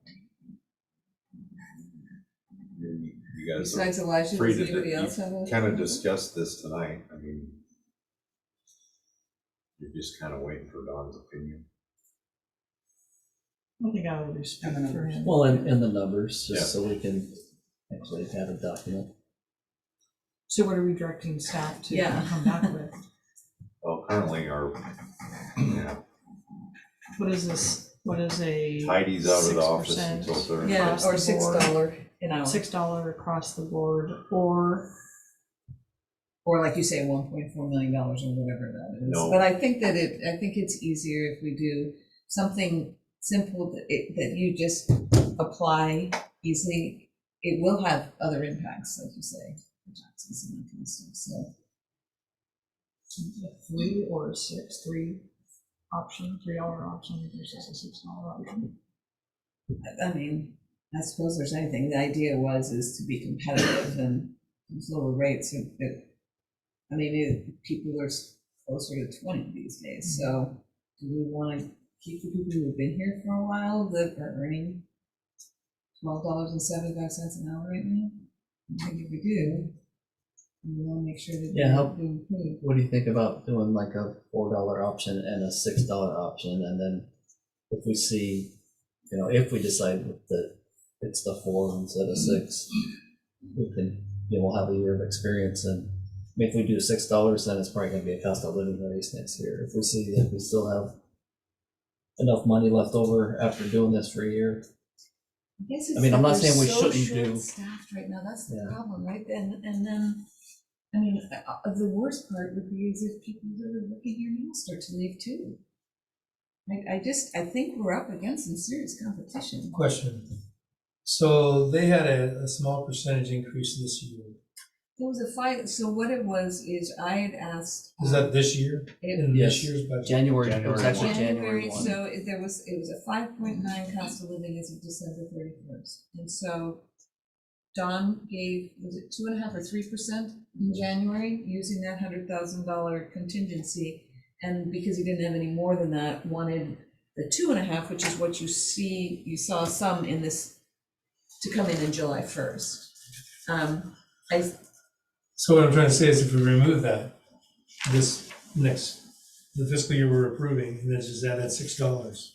You guys are Besides Elijah, free does to anybody else have a? kind of discuss this tonight. I mean, you're just kind of waiting for Don's opinion. I think I would respect for him. Well, and the numbers, Yeah. just so we can actually have a document. So what are we directing staff to Yeah. come back with? Well, currently What is this, what is a Heidi's out of the office 6% until Thursday. Yeah, across or the board? $6 an hour, $6 across the board, or like you say, $1.4 million or whatever that is. No. But I think it's easier if we do something simple that you just apply easily. It will have other impacts, like you say, taxes and that kind of stuff, so. 3 or 6, 3 option, $3 option versus a $6 option. I mean, I suppose there's anything, the idea is to be competitive and those lower rates, I mean, people are closer to 20 these days, so do we want to keep the people who have been here for a while that are earning $12.75 an hour right now? I think if we do, we want to make sure that Yeah, they improve. What do you think about doing like a $4 option and a $6 option, and then if we see, if we decide that it's the 4 instead of 6, we can, we'll have a year of experience. And if we do $6, then it's probably going to be a cost of living raise next year. If we see that we still have enough money left over after doing this for a year. I guess it's I mean, I'm that not we're saying we so shouldn't do. short-staffed right now, that's the Yeah. problem, right? And then, I mean, the worst part would be is if people that are working here now start to leave too. I think we're up against some serious competition. Question. So they had a small percentage increase this year. There was a fight, so what it was is I had asked. Is that this year? In Yes. this year's budget? January, it was actually January 1. So it was a 5.9 cost of living as of December 31st. And so Don gave, was it 2.5 or 3% in January, using that $100,000 contingency. And because he didn't have any more than that, wanted the 2.5, which is what you saw some in this, to come in July 1st. So what I'm trying to say is if we remove that, the fiscal year we're approving, and then just add that $6.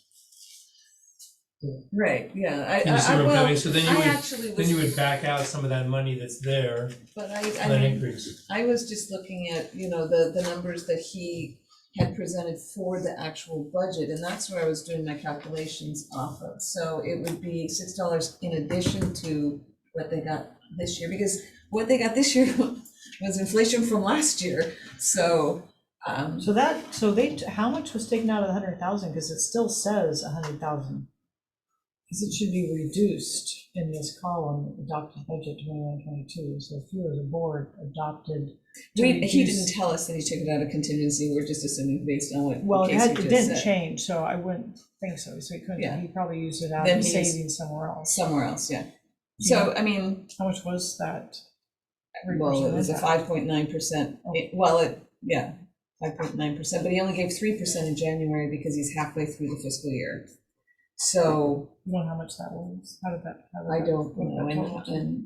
Right, yeah. Can you see where I'm well, coming? So then I actually you would back out some of that money that's there, But that mean, increase. I was just looking at, the numbers that he had presented for the actual budget, and that's where I was doing my calculations off of. So it would be $6 in addition to what they got this year, because what they got this year was inflation from last year, so. How much was taken out of the 100,000, because it still says 100,000? Because it should be reduced in this column, adopted budget 21-22, so if you as a board adopted. He didn't tell us that he took it out of contingency, we're just assuming based on what Well, Casey it just didn't said. change, so I wouldn't think so, so he couldn't, Yeah. he probably used it out Then of he used- savings somewhere else. Somewhere else, yeah. So, I mean, How much was that? well, it was a impact? 5.9%, Oh. 5.9%, but he only gave 3% in January because he's halfway through the fiscal year. So, You know how much that was? How did that? I don't what know, that total to? and.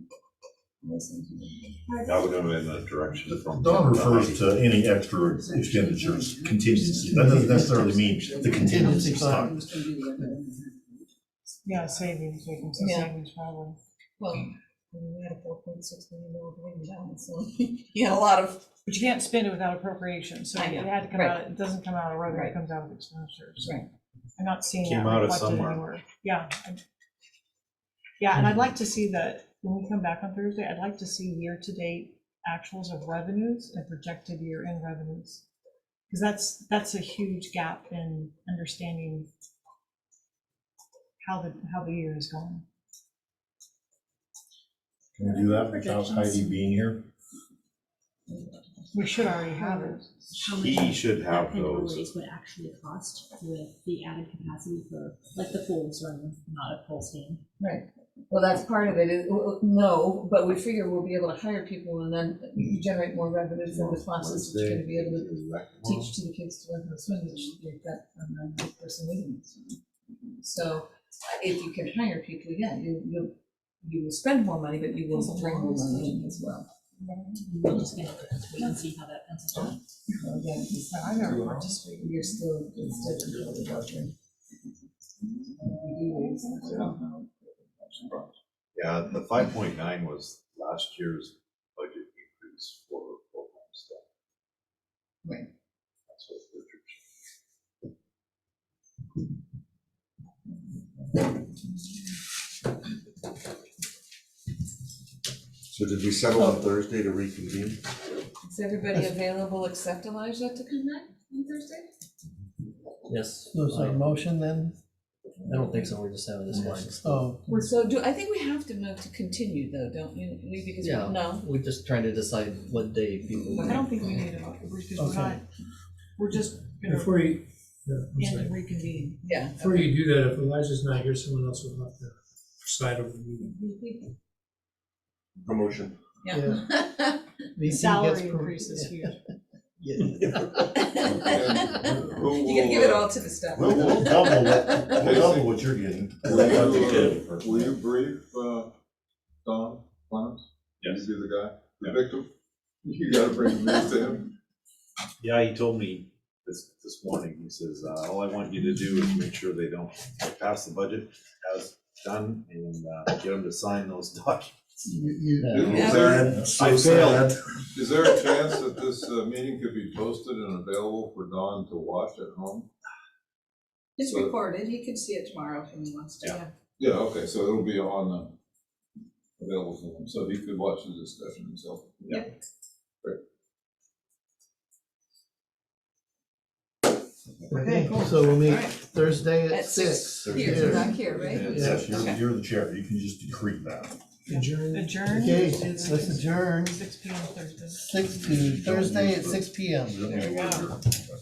That would go in the direction from. Don refers to any extra expenditures contingency. That doesn't necessarily mean the contingency fund. Yeah, savings, we can say Yeah. savings probably. Well, we had a $4.6 million drain balance, so he had a lot of. But you can't spend it without appropriation, so I it know, had to come right. out, it doesn't come out of revenue, Right. it comes out of expenditures. Right. I'm not seeing Came that out of reflected somewhere. anywhere. Yeah. Yeah, and I'd like to see that, when we come back on Thursday, I'd like to see year-to-date actuals of revenues and projected year-end revenues. Because that's a huge gap in understanding how the year is going. Can we do that without Heidi being here? We should already have it. How much He should have that payroll those. raise would actually cost with the added capacity for, like, the pools running, not a full steam. Right. Well, that's part of it, no, but we figure we'll be able to hire people and then generate more revenue from the classes that you're gonna be able to teach to the kids to learn how to swim, which you've got a person leading this. So if you can hire people, yeah, you will spend more money, but you will bring more money in as well. We'll just get to wait and see how that pencils out. Again, because I never participated. you're still, it's different for the worker. Yeah, the 5.9 was last year's budget increase for full-time staff. Right. That's what Richard. So did we settle on Thursday to reconvene? Is everybody available except Elijah to come back on Thursday? Yes. So it's like a motion then? I don't think so, we're just having this morning. Oh, So I think we have to move to continue though, don't you? Because Yeah, no, we're just trying to decide what day people. I don't think we need a vote, because we're not, we're just gonna Before you, end and reconvene. yeah. before you do that, if Elijah's not here, someone else will have to preside over the meeting. Promotion. Yeah. VP gets Salary pro- increase is huge. Yeah. You gotta give it all to the staff. We'll double what you're getting. Will you brief, Don Clemens? Yes. You be the guy, the victim? You gotta bring the news to him. Yeah, he told me this morning. He says, all I want you to do is make sure they don't pass the budget as done and get them to sign those documents. Is there- So sad. Is there a chance that this meeting could be posted and available for Dawn to watch at home? It's So- recorded, he can see it tomorrow if he wants to, yeah. Yeah, okay, so it'll be on available to him, so he could watch the discussion himself. Yeah. Great. Okay, so we'll meet Alright. Thursday At at six. six. Here, not here, right? Yes, Okay. you're the chair, you can just decree that. Adjourn. Adjourn. Okay, let's adjourn 6 p.m. Thursday. Thursday at 6 p.m. You don't need to There you wait go. here.